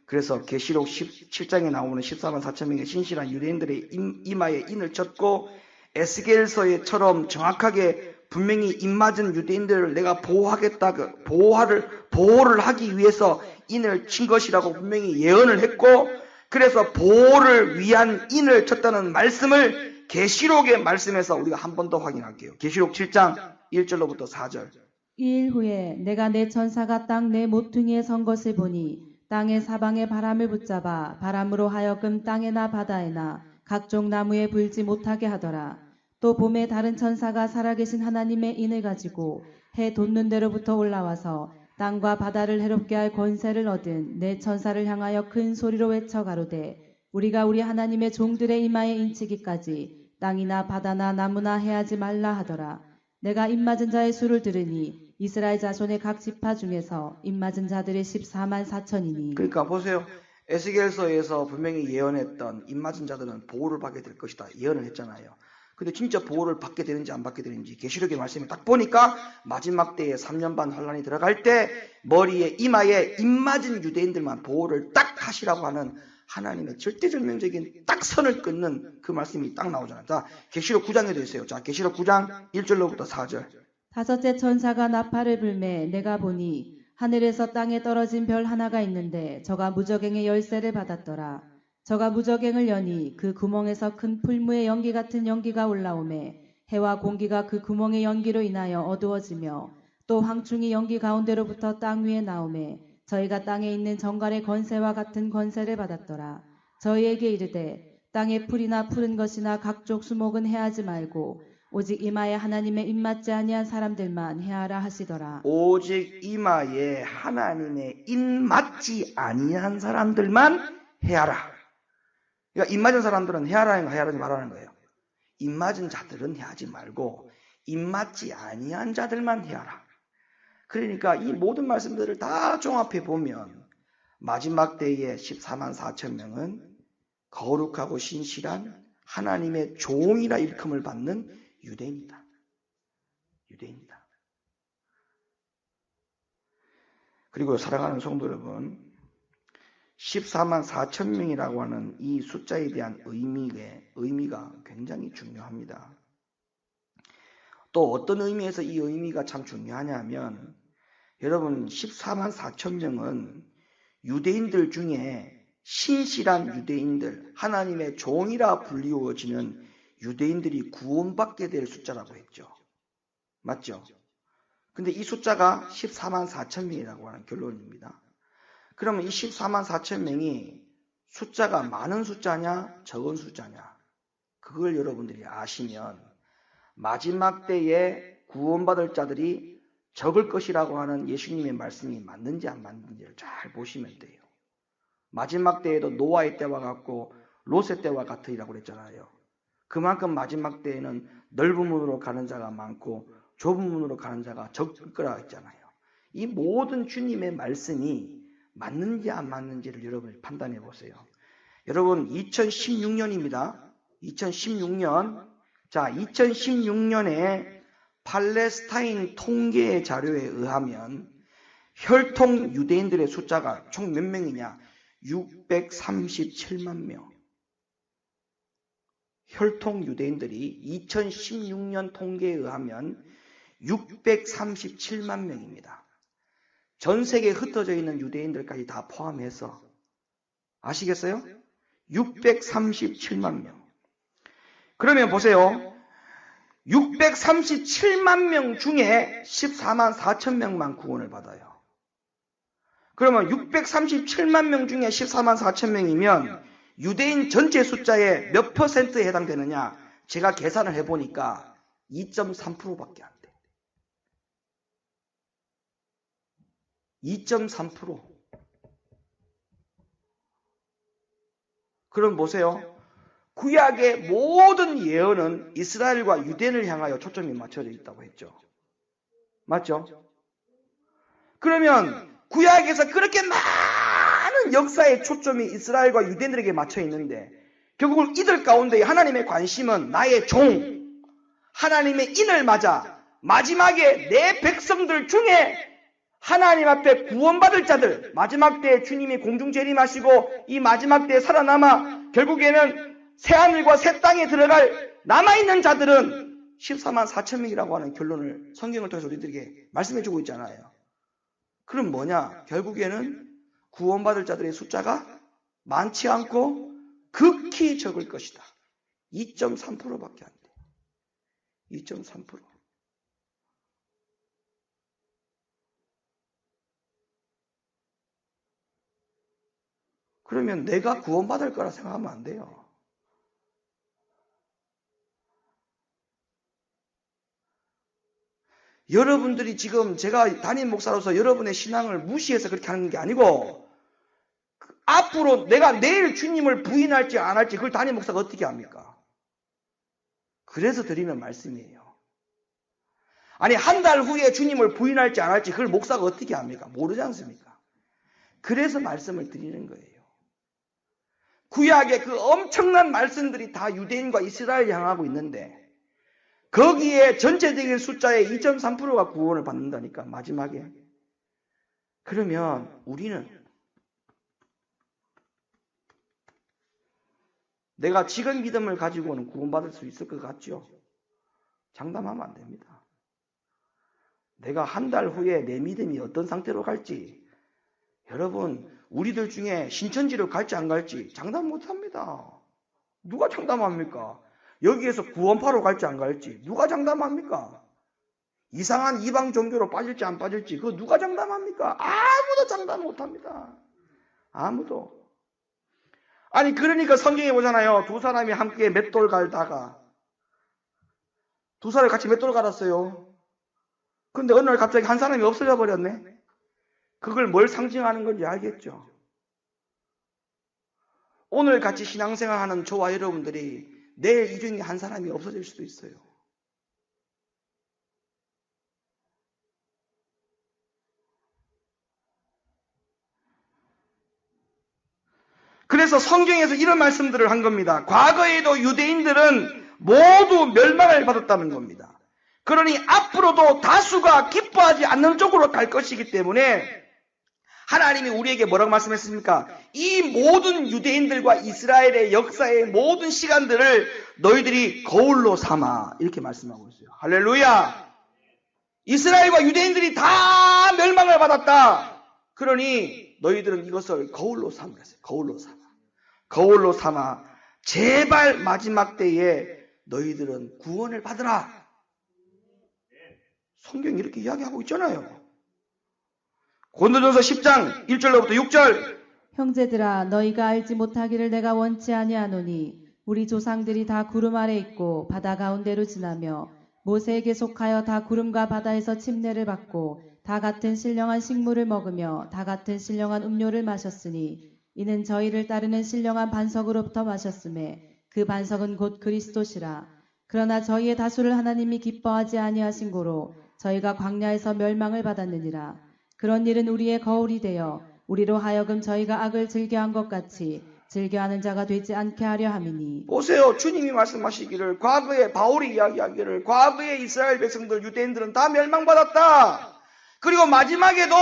그래서 계시록 17장에 나오는 14만 4천 명의 신실한 유대인들의 이마에 인을 쳤고 에스겔서에처럼 정확하게 분명히 입맞은 유대인들을 내가 보호하겠다, 보호를 하기 위해서 인을 친 것이라고 분명히 예언을 했고, 그래서 보호를 위한 인을 쳤다는 말씀을 계시록의 말씀에서 우리가 한 번 더 확인할게요. 계시록 7장 1절로부터 4절. 2일 후에 내가 내 천사가 땅 내 모퉁이에 선 것을 보니 땅의 사방에 바람을 붙잡아 바람으로 하여금 땅에나 바다에나 각종 나무에 불지 못하게 하더라. 또 봄에 다른 천사가 살아계신 하나님의 인을 가지고 해 돋는 데로부터 올라와서 땅과 바다를 해롭게 할 권세를 얻은 내 천사를 향하여 큰 소리로 외쳐 가로되 우리가 우리 하나님의 종들의 이마에 인치기까지 땅이나 바다나 나무나 해하지 말라 하더라. 내가 입맞은 자의 수를 들으니 이스라엘 자손의 각 지파 중에서 입맞은 자들의 14만 4천이니. 그러니까 보세요. 에스겔서에서 분명히 예언했던 입맞은 자들은 보호를 받게 될 것이다. 예언을 했잖아요. 근데 진짜 보호를 받게 되는지 안 받게 되는지 계시록의 말씀을 딱 보니까 마지막 때에 3년 반 환란이 들어갈 때 머리에 이마에 입맞은 유대인들만 보호를 딱 하시라고 하는 하나님의 절대절명적인 딱 선을 끊는 그 말씀이 딱 나오잖아요. 자, 계시록 9장에도 있어요. 자, 계시록 9장 1절로부터 4절. 다섯째 천사가 나팔을 불매 내가 보니 하늘에서 땅에 떨어진 별 하나가 있는데 저가 무저갱의 열쇠를 받았더라. 저가 무저갱을 여니 그 구멍에서 큰 풀무의 연기 같은 연기가 올라오매 해와 공기가 그 구멍의 연기로 인하여 어두워지며 또 황충이 연기 가운데로부터 땅 위에 나오매 저희가 땅에 있는 정갈의 권세와 같은 권세를 받았더라. 저희에게 이르되 땅의 풀이나 푸른 것이나 각종 수목은 해하지 말고 오직 이마에 하나님의 입맞지 아니한 사람들만 해하라 하시더라. 오직 이마에 하나님의 입맞지 아니한 사람들만 해하라. 그러니까 입맞은 사람들은 해하라는 거 해하라지 말라는 거예요. 입맞은 자들은 해하지 말고 입맞지 아니한 자들만 해하라. 그러니까 이 모든 말씀들을 다 종합해 보면 마지막 때에 14만 4천 명은 거룩하고 신실한 하나님의 종이라 일컬음을 받는 유대인이다. 유대인이다. 그리고 사랑하는 성도 여러분, 14만 4천 명이라고 하는 이 숫자에 대한 의미가 굉장히 중요합니다. 또 어떤 의미에서 이 의미가 참 중요하냐면, 여러분 14만 4천 명은 유대인들 중에 신실한 유대인들, 하나님의 종이라 불리워지는 유대인들이 구원받게 될 숫자라고 했죠. 맞죠? 근데 이 숫자가 14만 4천 명이라고 하는 결론입니다. 그러면 이 14만 4천 명이 숫자가 많은 숫자냐 적은 숫자냐, 그걸 여러분들이 아시면 마지막 때에 구원받을 자들이 적을 것이라고 하는 예수님의 말씀이 맞는지 안 맞는지를 잘 보시면 돼요. 마지막 때에도 노아의 때와 같고 롯의 때와 같으리라고 그랬잖아요. 그만큼 마지막 때에는 넓은 문으로 가는 자가 많고 좁은 문으로 가는 자가 적을 거라 했잖아요. 이 모든 주님의 말씀이 맞는지 안 맞는지를 여러분이 판단해 보세요. 여러분 2016년입니다. 2016년. 자, 2016년에 팔레스타인 통계 자료에 의하면 혈통 유대인들의 숫자가 총 몇 명이냐? 637만 명. 혈통 유대인들이 2016년 통계에 의하면 637만 명입니다. 전 세계에 흩어져 있는 유대인들까지 다 포함해서 아시겠어요? 637만 명. 그러면 보세요. 637만 명 중에 14만 4천 명만 구원을 받아요. 그러면 637만 명 중에 14만 4천 명이면 유대인 전체 숫자의 몇 퍼센트에 해당되느냐? 제가 계산을 해보니까 2.3%밖에 안 돼. 2.3%. 그럼 보세요. 구약의 모든 예언은 이스라엘과 유대인을 향하여 초점이 맞춰져 있다고 했죠. 맞죠? 그러면 구약에서 그렇게 많은 역사의 초점이 이스라엘과 유대인들에게 맞춰 있는데 결국은 이들 가운데 하나님의 관심은 나의 종, 하나님의 인을 맞아 마지막에 내 백성들 중에 하나님 앞에 구원받을 자들, 마지막 때에 주님이 공중 재림하시고 이 마지막 때에 살아남아 결국에는 새하늘과 새 땅에 들어갈 남아있는 자들은 14만 4천 명이라고 하는 결론을 성경을 통해서 우리들에게 말씀해주고 있잖아요. 그럼 뭐냐? 결국에는 구원받을 자들의 숫자가 많지 않고 극히 적을 것이다. 2.3%밖에 안 돼. 2.3%. 그러면 내가 구원받을 거라 생각하면 안 돼요. 여러분들이 지금 제가 담임 목사로서 여러분의 신앙을 무시해서 그렇게 하는 게 아니고 앞으로 내가 내일 주님을 부인할지 안 할지 그걸 담임 목사가 어떻게 합니까? 그래서 드리는 말씀이에요. 아니 한 달 후에 주님을 부인할지 안 할지 그걸 목사가 어떻게 합니까? 모르지 않습니까? 그래서 말씀을 드리는 거예요. 구약의 그 엄청난 말씀들이 다 유대인과 이스라엘을 향하고 있는데 거기에 전체적인 숫자의 2.3%가 구원을 받는다니까 마지막에. 그러면 우리는 내가 지금 믿음을 가지고는 구원받을 수 있을 것 같죠? 장담하면 안 됩니다. 내가 한 달 후에 내 믿음이 어떤 상태로 갈지, 여러분 우리들 중에 신천지로 갈지 안 갈지 장담 못합니다. 누가 장담합니까? 여기에서 구원파로 갈지 안 갈지 누가 장담합니까? 이상한 이방 종교로 빠질지 안 빠질지 그거 누가 장담합니까? 아무도 장담 못합니다. 아무도. 아니 그러니까 성경에 보잖아요. 두 사람이 함께 맷돌 갈다가 두 사람이 같이 맷돌 갈았어요. 근데 어느 날 갑자기 한 사람이 없어져 버렸네. 그걸 뭘 상징하는 건지 알겠죠? 오늘 같이 신앙생활하는 저와 여러분들이 내일 이 중에 한 사람이 없어질 수도 있어요. 그래서 성경에서 이런 말씀들을 한 겁니다. 과거에도 유대인들은 모두 멸망을 받았다는 겁니다. 그러니 앞으로도 다수가 기뻐하지 않는 쪽으로 갈 것이기 때문에 하나님이 우리에게 뭐라고 말씀했습니까? 이 모든 유대인들과 이스라엘의 역사의 모든 시간들을 너희들이 거울로 삼아 이렇게 말씀하고 있어요. 할렐루야! 이스라엘과 유대인들이 다 멸망을 받았다. 그러니 너희들은 이것을 거울로 삼으라 했어요. 거울로 삼아. 거울로 삼아 제발 마지막 때에 너희들은 구원을 받으라. 성경이 이렇게 이야기하고 있잖아요. 고린도전서 10장 1절로부터 6절. 형제들아 너희가 알지 못하기를 내가 원치 아니하노니 우리 조상들이 다 구름 아래 있고 바다 가운데로 지나며 모세에게 속하여 다 구름과 바다에서 침례를 받고 다 같은 신령한 식물을 먹으며 다 같은 신령한 음료를 마셨으니 이는 저희를 따르는 신령한 반석으로부터 마셨음에 그 반석은 곧 그리스도시라. 그러나 저희의 다수를 하나님이 기뻐하지 아니하신 고로 저희가 광야에서 멸망을 받았느니라. 그런 일은 우리의 거울이 되어 우리로 하여금 저희가 악을 즐겨한 것 같이 즐겨하는 자가 되지 않게 하려 함이니. 보세요. 주님이 말씀하시기를, 과거에 바울이 이야기하기를 과거에 이스라엘 백성들 유대인들은 다 멸망받았다. 그리고 마지막에도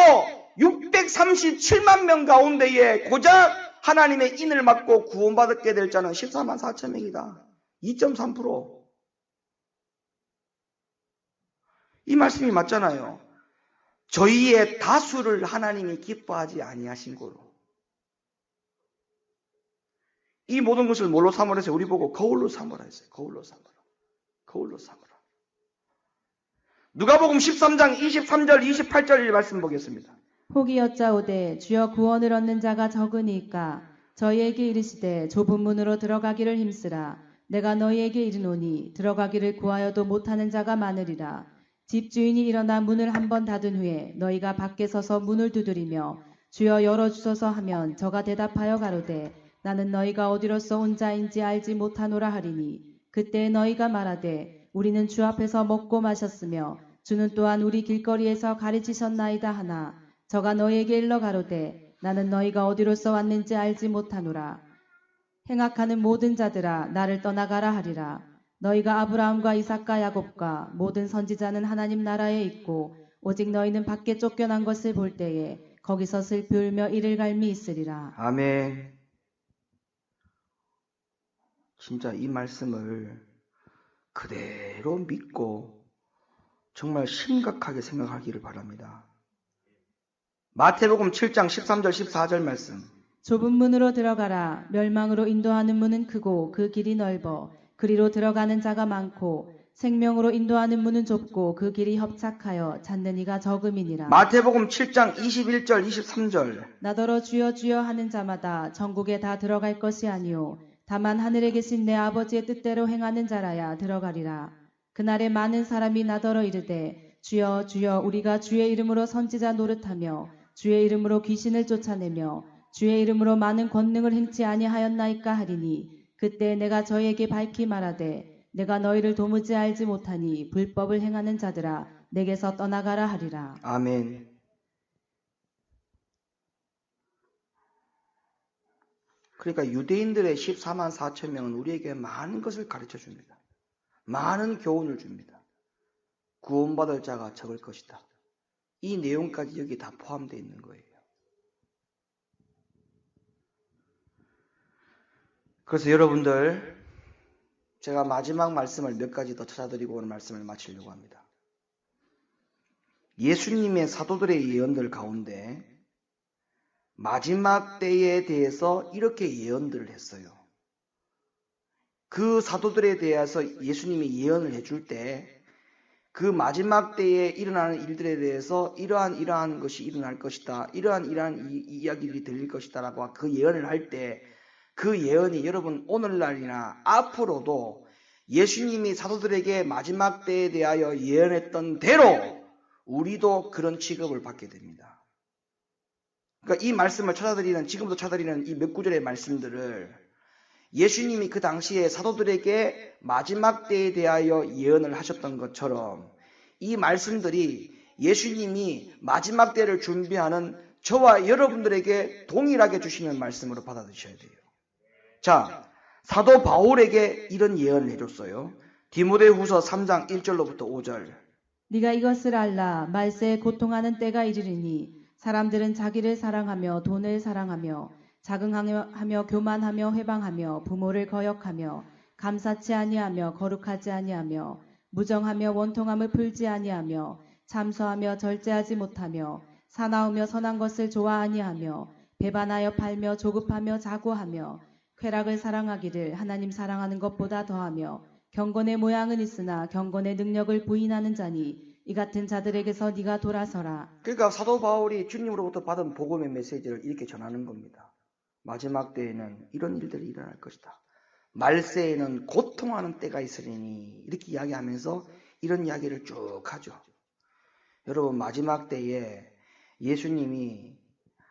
637만 명 가운데에 고작 하나님의 인을 받고 구원받게 될 자는 14만 4천 명이다. 2.3%. 이 말씀이 맞잖아요. 저희의 다수를 하나님이 기뻐하지 아니하신 거로. 이 모든 것을 뭘로 삼으라 해서 우리 보고 거울로 삼으라 했어요. 거울로 삼으라. 거울로 삼으라. 누가복음 13장 23절 28절 말씀 보겠습니다. 혹이 여짜오되 주여 구원을 얻는 자가 적으니까 저희에게 이르시되 좁은 문으로 들어가기를 힘쓰라. 내가 너희에게 이르노니 들어가기를 구하여도 못하는 자가 많으리라. 집주인이 일어나 문을 한 번 닫은 후에 너희가 밖에 서서 문을 두드리며 주여 열어주소서 하면 저가 대답하여 가로되 나는 너희가 어디로서 온 자인지 알지 못하노라 하리니 그때 너희가 말하되 우리는 주 앞에서 먹고 마셨으며 주는 또한 우리 길거리에서 가르치셨나이다 하나 저가 너희에게 일러 가로되 나는 너희가 어디로서 왔는지 알지 못하노라. 행악하는 모든 자들아 나를 떠나가라 하리라. 너희가 아브라함과 이삭과 야곱과 모든 선지자는 하나님 나라에 있고 오직 너희는 밖에 쫓겨난 것을 볼 때에 거기서 슬피 울며 이를 갈미 있으리라. 아멘. 진짜 이 말씀을 그대로 믿고 정말 심각하게 생각하기를 바랍니다. 마태복음 7장 13절 14절 말씀. 좁은 문으로 들어가라. 멸망으로 인도하는 문은 크고 그 길이 넓어 그리로 들어가는 자가 많고 생명으로 인도하는 문은 좁고 그 길이 협착하여 찾는 이가 적음이니라. 마태복음 7장 21절 23절. 나더러 주여 주여 하는 자마다 천국에 다 들어갈 것이 아니요 다만 하늘에 계신 내 아버지의 뜻대로 행하는 자라야 들어가리라. 그날에 많은 사람이 나더러 이르되 주여 주여 우리가 주의 이름으로 선지자 노릇하며 주의 이름으로 귀신을 쫓아내며 주의 이름으로 많은 권능을 행치 아니하였나이까 하리니 그때 내가 저희에게 밝히 말하되 내가 너희를 도무지 알지 못하니 불법을 행하는 자들아 내게서 떠나가라 하리라. 아멘. 그러니까 유대인들의 14만 4천 명은 우리에게 많은 것을 가르쳐 줍니다. 많은 교훈을 줍니다. 구원받을 자가 적을 것이다. 이 내용까지 여기 다 포함되어 있는 거예요. 그래서 여러분들, 제가 마지막 말씀을 몇 가지 더 찾아드리고 오늘 말씀을 마치려고 합니다. 예수님의 사도들의 예언들 가운데 마지막 때에 대해서 이렇게 예언들을 했어요. 그 사도들에 대해서 예수님이 예언을 해줄 때 그 마지막 때에 일어나는 일들에 대해서 이러한 것이 일어날 것이다. 이러한 이야기들이 들릴 것이다. 라고 그 예언을 할 때 그 예언이 여러분 오늘날이나 앞으로도 예수님이 사도들에게 마지막 때에 대하여 예언했던 대로 우리도 그런 취급을 받게 됩니다. 그러니까 이 말씀을 지금부터 찾아드리는 이 몇 구절의 말씀들을 예수님이 그 당시에 사도들에게 마지막 때에 대하여 예언을 하셨던 것처럼 이 말씀들이 예수님이 마지막 때를 준비하는 저와 여러분들에게 동일하게 주시는 말씀으로 받아들이셔야 돼요. 자, 사도 바울에게 이런 예언을 해줬어요. 디모데후서 3장 1절로부터 5절. 네가 이것을 알라. 말세에 고통하는 때가 이르리니 사람들은 자기를 사랑하며 돈을 사랑하며 자긍하며 교만하며 회방하며 부모를 거역하며 감사치 아니하며 거룩하지 아니하며 무정하며 원통함을 풀지 아니하며 참소하며 절제하지 못하며 사나우며 선한 것을 좋아 아니하며 배반하여 팔며 조급하며 자고하며 쾌락을 사랑하기를 하나님 사랑하는 것보다 더하며 경건의 모양은 있으나 경건의 능력을 부인하는 자니 이 같은 자들에게서 네가 돌아서라. 그러니까 사도 바울이 주님으로부터 받은 복음의 메시지를 이렇게 전하는 겁니다. 마지막 때에는 이런 일들이 일어날 것이다. 말세에는 고통하는 때가 있으리니 이렇게 이야기하면서 이런 이야기를 쭉 하죠. 여러분 마지막 때에 예수님이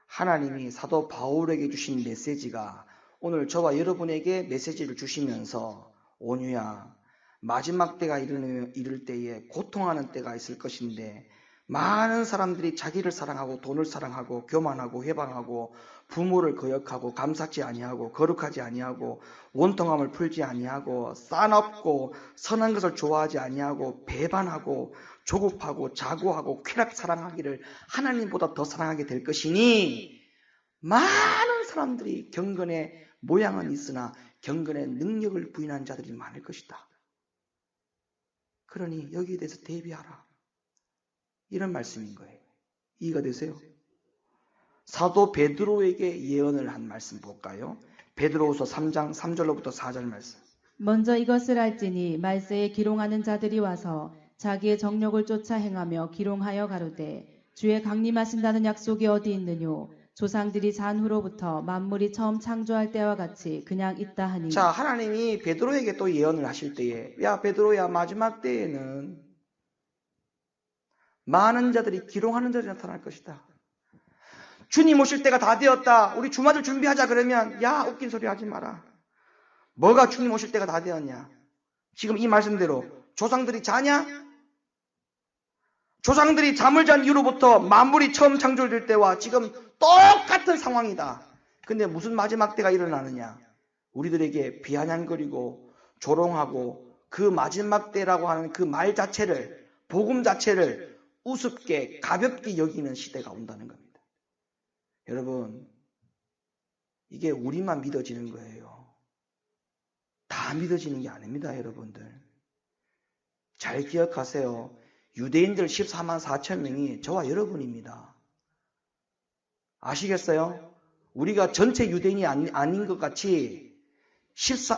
하나님이 사도 바울에게 주신 메시지가 오늘 저와 여러분에게 메시지를 주시면서 온유야 마지막 때가 이를 때에 고통하는 때가 있을 것인데 많은 사람들이 자기를 사랑하고 돈을 사랑하고 교만하고 회방하고 부모를 거역하고 감사치 아니하고 거룩하지 아니하고 원통함을 풀지 아니하고 싸납고 선한 것을 좋아하지 아니하고 배반하고 조급하고 자고하고 쾌락 사랑하기를 하나님보다 더 사랑하게 될 것이니 많은 사람들이 경건의 모양은 있으나 경건의 능력을 부인한 자들이 많을 것이다. 그러니 여기에 대해서 대비하라. 이런 말씀인 거예요. 이해가 되세요? 사도 베드로에게 예언을 한 말씀 볼까요? 베드로후서 3장 3절로부터 4절 말씀. 먼저 이것을 알지니 말세에 기롱하는 자들이 와서 자기의 정욕을 쫓아 행하며 기롱하여 가로되 주의 강림하신다는 약속이 어디 있느뇨? 조상들이 잔후로부터 만물이 처음 창조할 때와 같이 그냥 있다 하니. 자, 하나님이 베드로에게 또 예언을 하실 때에 야 베드로야 마지막 때에는 많은 자들이 기롱하는 자들이 나타날 것이다. 주님 오실 때가 다 되었다. 우리 주말을 준비하자 그러면 야 웃긴 소리 하지 마라. 뭐가 주님 오실 때가 다 되었냐? 지금 이 말씀대로 조상들이 자냐? 조상들이 잠을 잔 이후로부터 만물이 처음 창조될 때와 지금 똑같은 상황이다. 근데 무슨 마지막 때가 일어나느냐? 우리들에게 비아냥거리고 조롱하고 그 마지막 때라고 하는 그 말 자체를 복음 자체를 우습게 가볍게 여기는 시대가 온다는 겁니다. 여러분 이게 우리만 믿어지는 거예요. 다 믿어지는 게 아닙니다. 여러분들 잘 기억하세요. 유대인들 14만 4천 명이 저와 여러분입니다. 아시겠어요? 우리가 전체 유대인이 아닌 것 같이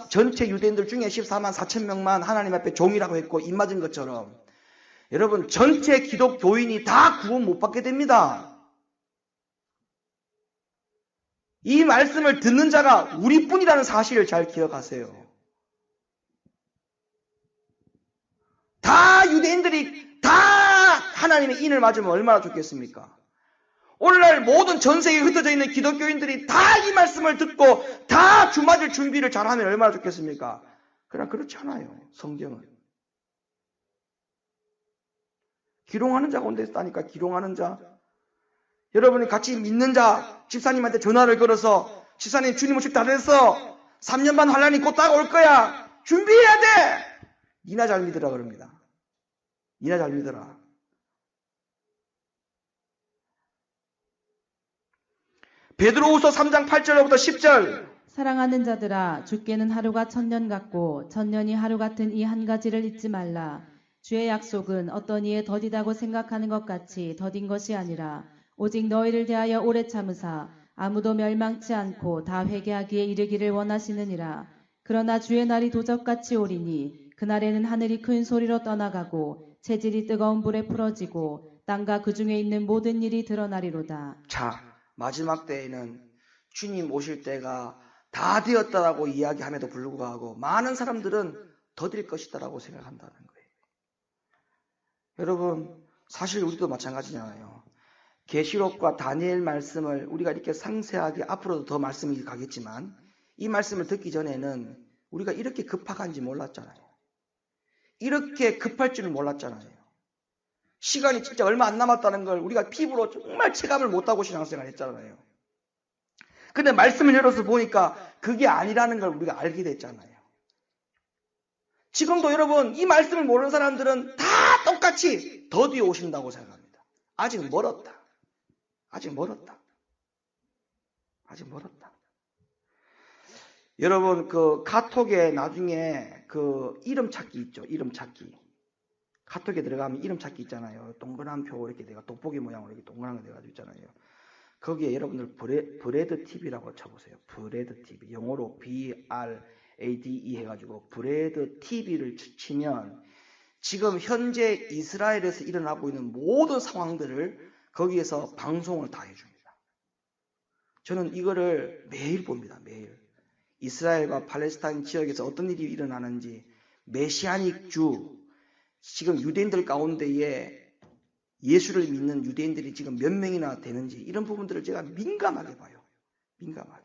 전체 유대인들 중에 14만 4천 명만 하나님 앞에 종이라고 했고 입 맞은 것처럼 여러분 전체 기독교인이 다 구원 못 받게 됩니다. 이 말씀을 듣는 자가 우리뿐이라는 사실을 잘 기억하세요. 다 유대인들이 다 하나님의 인을 맞으면 얼마나 좋겠습니까? 오늘날 모든 전 세계에 흩어져 있는 기독교인들이 다 이 말씀을 듣고 다 주맞을 준비를 잘하면 얼마나 좋겠습니까? 그러나 그렇지 않아요. 성경은. 기롱하는 자가 온데 있다니까. 기롱하는 자. 여러분이 같이 믿는 자 집사님한테 전화를 걸어서 집사님 주님 오실 때 다 됐어. 3년 반 환란이 곧 다가올 거야. 준비해야 돼. 니나 잘 믿으라 그럽니다. 니나 잘 믿어라. 베드로후서 3장 8절로부터 10절. 사랑하는 자들아 주께는 하루가 1000년 같고 1000년이 하루 같은 이 한 가지를 잊지 말라. 주의 약속은 어떤 이에 더디다고 생각하는 것 같이 더딘 것이 아니라 오직 너희를 대하여 오래 참으사 아무도 멸망치 않고 다 회개하기에 이르기를 원하시느니라. 그러나 주의 날이 도적같이 오리니 그날에는 하늘이 큰 소리로 떠나가고 체질이 뜨거운 불에 풀어지고 땅과 그 중에 있는 모든 일이 드러나리로다. 자, 마지막 때에는 주님 오실 때가 다 되었다라고 이야기함에도 불구하고 많은 사람들은 더딜 것이다라고 생각한다는 거예요. 여러분, 사실 우리도 마찬가지잖아요. 계시록과 다니엘 말씀을 우리가 이렇게 상세하게 앞으로도 더 말씀이 가겠지만 이 말씀을 듣기 전에는 우리가 이렇게 급박한지 몰랐잖아요. 이렇게 급할 줄은 몰랐잖아요. 시간이 진짜 얼마 안 남았다는 걸 우리가 피부로 정말 체감을 못하고 신앙생활 했잖아요. 근데 말씀을 열어서 보니까 그게 아니라는 걸 우리가 알게 됐잖아요. 지금도 여러분 이 말씀을 모르는 사람들은 다 똑같이 더디어 오신다고 생각합니다. 아직 멀었다. 아직 멀었다. 아직 멀었다. 여러분 그 카톡에 나중에 그 이름 찾기 있죠. 이름 찾기. 카톡에 들어가면 이름 찾기 있잖아요. 동그란 표 이렇게 내가 돋보기 모양으로 이렇게 동그란 거 돼가지고 있잖아요. 거기에 여러분들 브레드 TV라고 쳐보세요. 브레드 TV. 영어로 BRADE 해가지고 브레드 TV를 치면 지금 현재 이스라엘에서 일어나고 있는 모든 상황들을 거기에서 방송을 다 해줍니다. 저는 이거를 매일 봅니다. 매일. 이스라엘과 팔레스타인 지역에서 어떤 일이 일어나는지 메시아닉 주, 지금 유대인들 가운데에 예수를 믿는 유대인들이 지금 몇 명이나 되는지 이런 부분들을 제가 민감하게 봐요. 민감하게.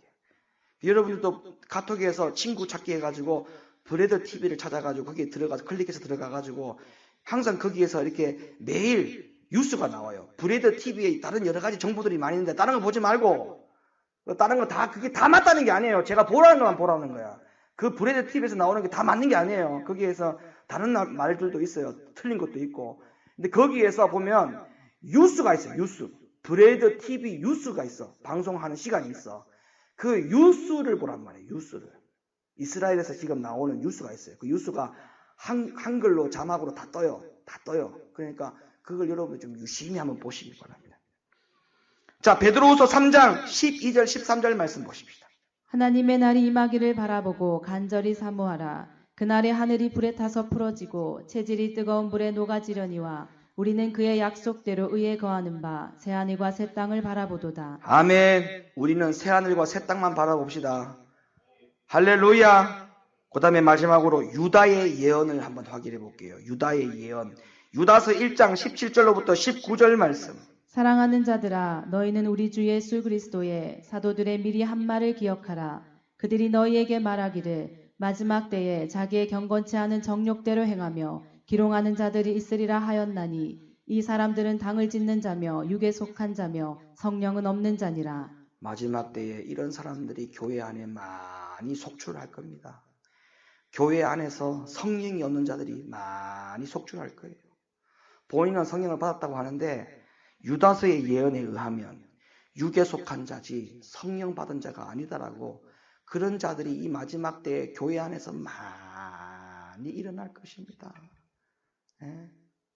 여러분들도 카톡에서 친구 찾기 해가지고 브레드 TV를 찾아가지고 거기에 들어가서 클릭해서 들어가가지고 항상 거기에서 이렇게 매일 뉴스가 나와요. 브레드 TV에 다른 여러 가지 정보들이 많이 있는데 다른 거 보지 말고 다른 거 다 그게 다 맞다는 게 아니에요. 제가 보라는 것만 보라는 거야. 그 브레드 TV에서 나오는 게 다 맞는 게 아니에요. 거기에서 다른 말들도 있어요. 틀린 것도 있고. 근데 거기에서 보면 뉴스가 있어요. 뉴스. 브레드 TV 뉴스가 있어. 방송하는 시간이 있어. 그 뉴스를 보란 말이에요. 뉴스를. 이스라엘에서 지금 나오는 뉴스가 있어요. 그 뉴스가 한글로 자막으로 다 떠요. 다 떠요. 그러니까 그걸 여러분 좀 유심히 한번 보시기 바랍니다. 자, 베드로후서 3장 12절 13절 말씀 보십시다. 하나님의 날이 임하기를 바라보고 간절히 사모하라. 그날에 하늘이 불에 타서 풀어지고 체질이 뜨거운 불에 녹아지려니와 우리는 그의 약속대로 의에 거하는 바 새하늘과 새 땅을 바라보도다. 아멘. 우리는 새하늘과 새 땅만 바라봅시다. 할렐루야. 그 다음에 마지막으로 유다의 예언을 한번 확인해 볼게요. 유다의 예언. 유다서 1장 17절로부터 19절 말씀. 사랑하는 자들아, 너희는 우리 주 예수 그리스도의 사도들의 미리 한 말을 기억하라. 그들이 너희에게 말하기를 마지막 때에 자기의 경건치 않은 정욕대로 행하며 기롱하는 자들이 있으리라 하였나니 이 사람들은 당을 짓는 자며 육에 속한 자며 성령은 없는 자니라. 마지막 때에 이런 사람들이 교회 안에 많이 속출할 겁니다. 교회 안에서 성령이 없는 자들이 많이 속출할 거예요. 본인은 성령을 받았다고 하는데 유다서의 예언에 의하면 육에 속한 자지 성령 받은 자가 아니다라고 그런 자들이 이 마지막 때에 교회 안에서 많이 일어날 것입니다. 네?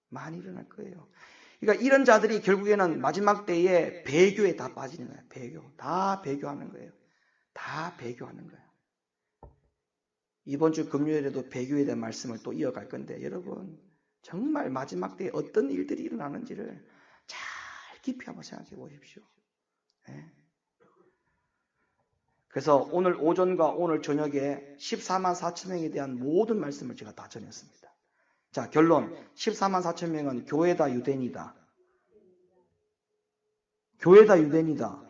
많이 일어날 거예요. 그러니까 이런 자들이 결국에는 마지막 때에 배교에 다 빠지는 거예요. 배교. 다 배교하는 거예요. 다 배교하는 거예요. 이번 주 금요일에도 배교에 대한 말씀을 또 이어갈 건데 여러분 정말 마지막 때에 어떤 일들이 일어나는지를 잘 깊이 한번 생각해 보십시오. 네? 그래서 오늘 오전과 오늘 저녁에 14만 4천 명에 대한 모든 말씀을 제가 다 전했습니다. 자, 결론. 14만 4천 명은 교회다 유대인이다. 교회다 유대인이다.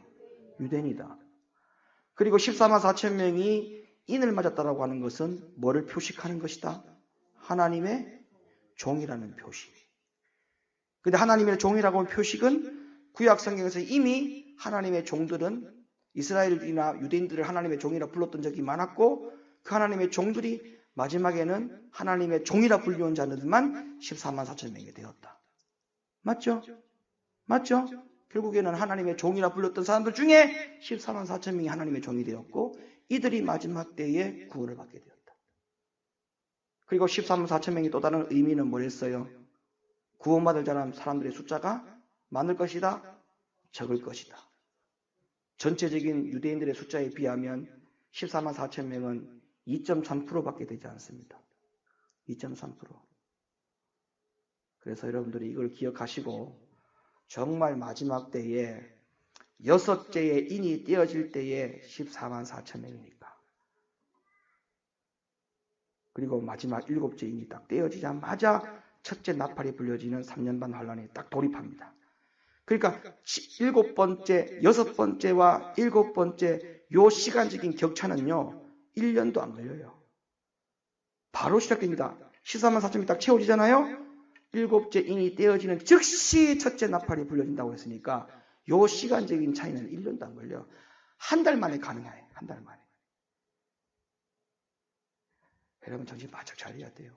유대인이다. 그리고 14만 4천 명이 인을 맞았다라고 하는 것은 뭐를 표식하는 것이다? 하나님의 종이라는 표시. 근데 하나님의 종이라고 하는 표식은 구약 성경에서 이미 하나님의 종들은 이스라엘이나 유대인들을 하나님의 종이라 불렀던 적이 많았고 그 하나님의 종들이 마지막에는 하나님의 종이라 불리운 자들만 14만 4천 명이 되었다. 맞죠? 맞죠? 결국에는 하나님의 종이라 불렸던 사람들 중에 14만 4천 명이 하나님의 종이 되었고 이들이 마지막 때에 구원을 받게 되었다. 그리고 14만 4천 명이 또 다른 의미는 뭐였어요? 구원받을 사람들의 숫자가 많을 것이다? 적을 것이다. 전체적인 유대인들의 숫자에 비하면 14만 4천 명은 2.3%밖에 되지 않습니다. 2.3%. 그래서 여러분들이 이걸 기억하시고 정말 마지막 때에 6째의 인이 떼어질 때에 14만 4천 명이니까 그리고 마지막 일곱째 인이 딱 떼어지자마자 첫째 나팔이 불려지는 3년 반 환란에 딱 돌입합니다. 그러니까 일곱 번째, 여섯 번째와 일곱 번째 요 시간적인 격차는요 1년도 안 걸려요. 바로 시작됩니다. 14만 4천이 딱 채워지잖아요. 일곱째 인이 떼어지는 즉시 첫째 나팔이 불려진다고 했으니까 요 시간적인 차이는 1년도 안 걸려. 한 달 만에 가능해요. 한 달 만에. 여러분 정신 바짝 차려야 돼요.